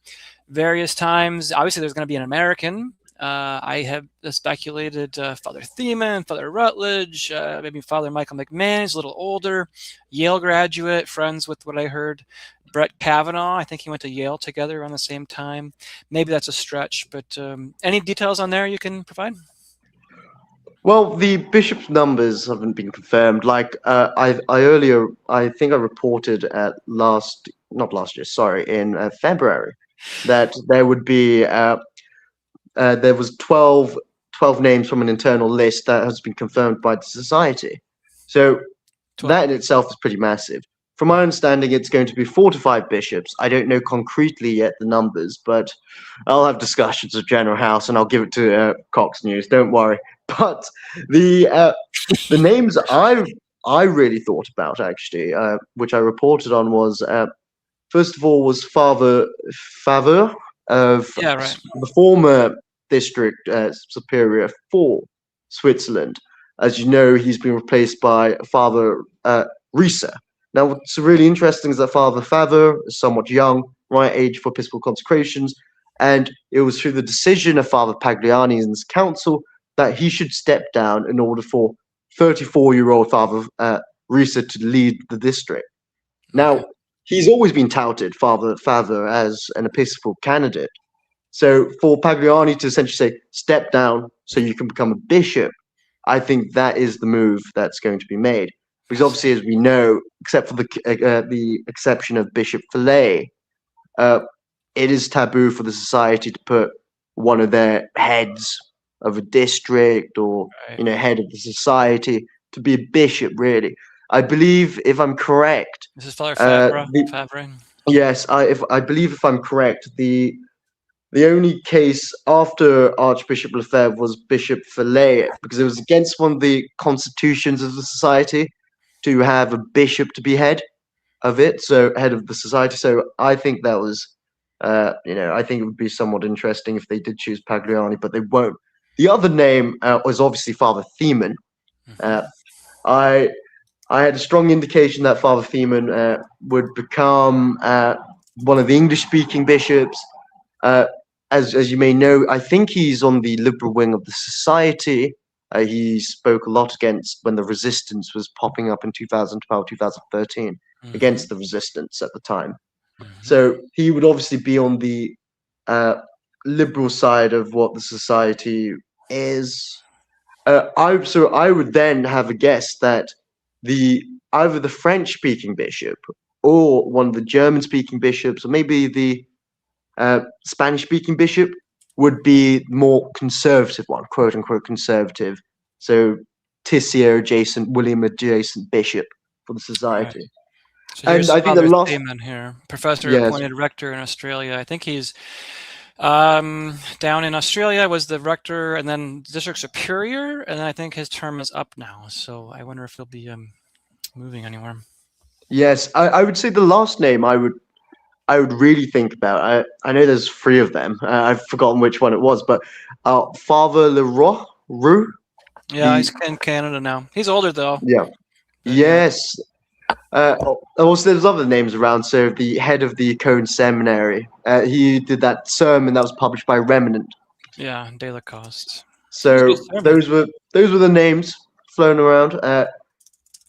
various times. Obviously, there's going to be an American. I have speculated Father Thiemann, Father Rutledge, maybe Father Michael McMahon. He's a little older, Yale graduate, friends with what I heard. Brett Kavanaugh, I think he went to Yale together around the same time. Maybe that's a stretch, but any details on there you can provide? Well, the bishop's numbers haven't been confirmed. Like I think I reported in February, that there would be there was 12 names from an internal list that has been confirmed by the society. So 12. That in itself is pretty massive. From my understanding, it's going to be 4 to 5 bishops. I don't know concretely yet the numbers, but I'll have discussions with General House and I'll give it to Cox News. Don't worry. But the names I really thought about, actually, which I reported on, was first of all was Father Favre of the former district superior for Switzerland. As you know, he's been replaced by Father Risa. Now, what's really interesting is that Father Father is somewhat young, right age for episcopal consecrations, and it was through the decision of Father Pagliani and his council that he should step down in order for 34-year-old Father Risa to lead the district. Now, he's always been touted, Father Father, as an episcopal candidate. So for Pagliani to essentially say, step down so you can become a bishop, I think that is the move that's going to be made. Because obviously, as we know, except for the exception of Bishop Fillet, it is taboo for the society to put one of their heads of a district or head of the society to be a bishop. Really, I believe, if I'm correct, This is Father Favre. Yes, I believe, if I'm correct, the only case after Archbishop Lefebvre was Bishop Fillet, because it was against one of the constitutions of the society to have a bishop to be head of it, so head of the society. So I think that was, I think it would be somewhat interesting if they did choose Pagliani, but they won't. The other name was obviously Father Thiemann. I had a strong indication that Father Thiemann would become one of the English-speaking bishops. As you may know, I think he's on the liberal wing of the society. He spoke a lot against when the resistance was popping up in 2012, 2013, against the resistance at the time. So he would obviously be on the liberal side of what the society is. I would then have a guess that either the French-speaking bishop or one of the German-speaking bishops, or maybe the Spanish-speaking bishop would be more conservative one, quote unquote conservative. So Tissio adjacent, William adjacent bishop for the society. Right. So here's and I think the last Thiemann here, professor Yes. appointed rector in Australia. I think he's down in Australia, was the rector and then district superior, and I think his term is up now. So I wonder if he'll be moving anywhere. Yes, I would say the last name I would really think about. I know there's three of them. I've forgotten which one it was, but Father Leroux. Yeah, he's in Canada now. He's older though. Yeah. Yes. Also, there's other names around. So the head of the Cone Seminary, he did that sermon that was published by Remnant. Yeah, De La Coste. So those were the names flown around.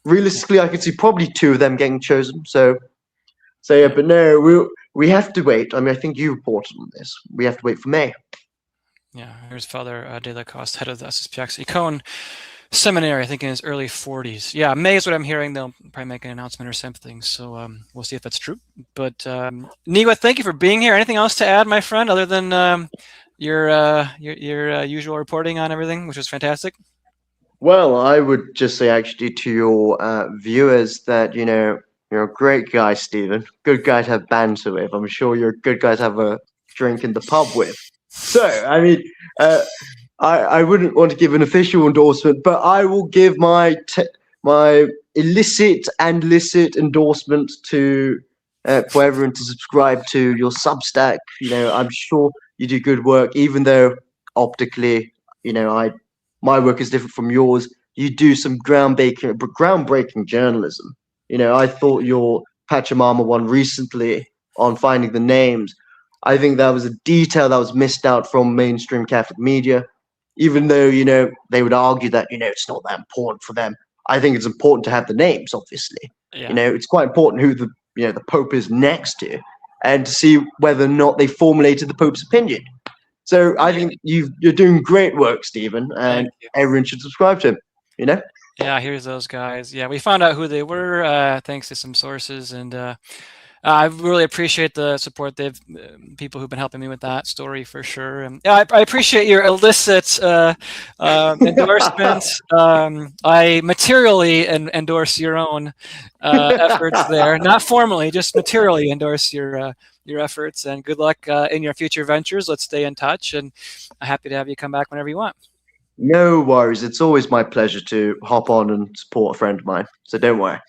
Realistically, I could see probably two of them getting chosen. So yeah, but no, we have to wait. I mean, I think you reported on this. We have to wait for May. Yeah, here's Father De La Coste, head of the SSPX Cone Seminary, I think in his early 40s. Yeah, May is what I'm hearing. They'll probably make an announcement or something. So we'll see if that's true. But Niwa, thank you for being here. Anything else to add, my friend, other than your usual reporting on everything, which was fantastic? Well, I would just say actually to your viewers that, you're a great guy, Stephen. Good guy to have banter with. I'm sure you're a good guy to have a drink in the pub with. So, I mean, I wouldn't want to give an official endorsement, but I will give my illicit and licit endorsement to for everyone to subscribe to your Substack. I'm sure you do good work, even though optically, my work is different from yours. You do some groundbreaking journalism. I thought your Pachamama one recently on finding the names, I think that was a detail that was missed out from mainstream Catholic media, even though, they would argue that, it's not that important for them. I think it's important to have the names, obviously. Yeah. It's quite important who the Pope is next to, and to see whether or not they formulated the Pope's opinion. So I think you're doing great work, Stephen, and everyone should subscribe to him, Yeah, here's those guys. Yeah, we found out who they were thanks to some sources, and I really appreciate the support. People who've been helping me with that story for sure. And yeah, I appreciate your illicit endorsements. I materially endorse your own efforts there, not formally, just materially endorse your efforts. And good luck in your future ventures. Let's stay in touch, and I'm happy to have you come back whenever you want. No worries. It's always my pleasure to hop on and support a friend of mine. So don't worry.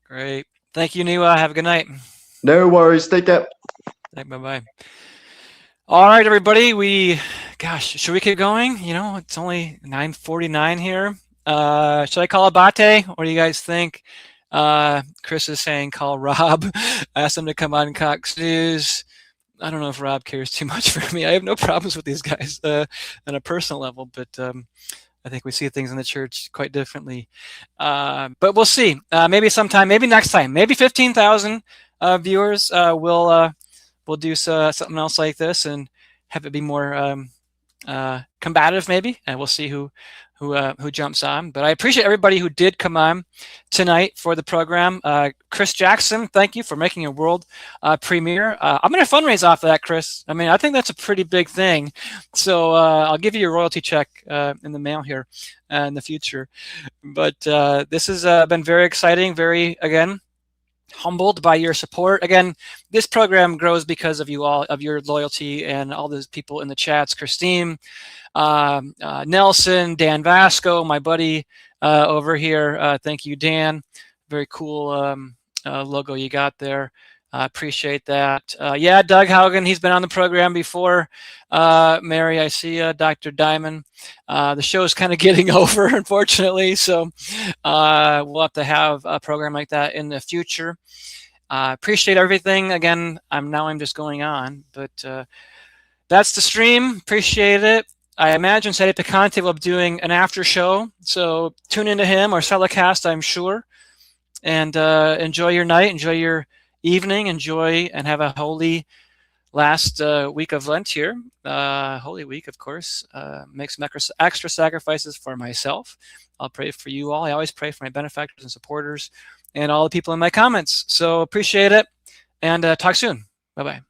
Great. Thank you, Niwa. Have a good night. No worries. Take care. Bye-bye. All right, everybody. Should we keep going? It's only 9:49 here. Should I call Abate? What do you guys think? Chris is saying call Rob, ask him to come on Cox News. I don't know if Rob cares too much for me. I have no problems with these guys on a personal level, but I think we see things in the church quite differently. But we'll see. Maybe sometime, maybe next time, maybe 15,000 viewers. We'll do something else like this and have it be more combative, maybe, and we'll see who jumps on. But I appreciate everybody who did come on tonight for the program. Chris Jackson, thank you for making a world premiere. I'm going to fundraise off of that, Chris. I mean, I think that's a pretty big thing. So I'll give you your royalty check in the mail here in the future. But this has been very exciting, very, again, humbled by your support. Again, this program grows because of you all, of your loyalty, and all those people in the chats. Christine, Nelson, Dan Vasco, my buddy over here. Thank you, Dan. Very cool logo you got there. Appreciate that. Yeah, Doug Haugen, he's been on the program before. Mary, I see you. Dr. Diamond. The show's kind of getting over, unfortunately, so we'll have to have a program like that in the future. Appreciate everything. Again, I'm just going on, but that's the stream. Appreciate it. I imagine SedePicante will be doing an after show, so tune into him or Telecast, I'm sure. And enjoy your night, enjoy your evening, enjoy and have a holy last week of Lent here. Holy Week, of course. Make some extra sacrifices for myself. I'll pray for you all. I always pray for my benefactors and supporters and all the people in my comments. So appreciate it, and talk soon. Bye-bye.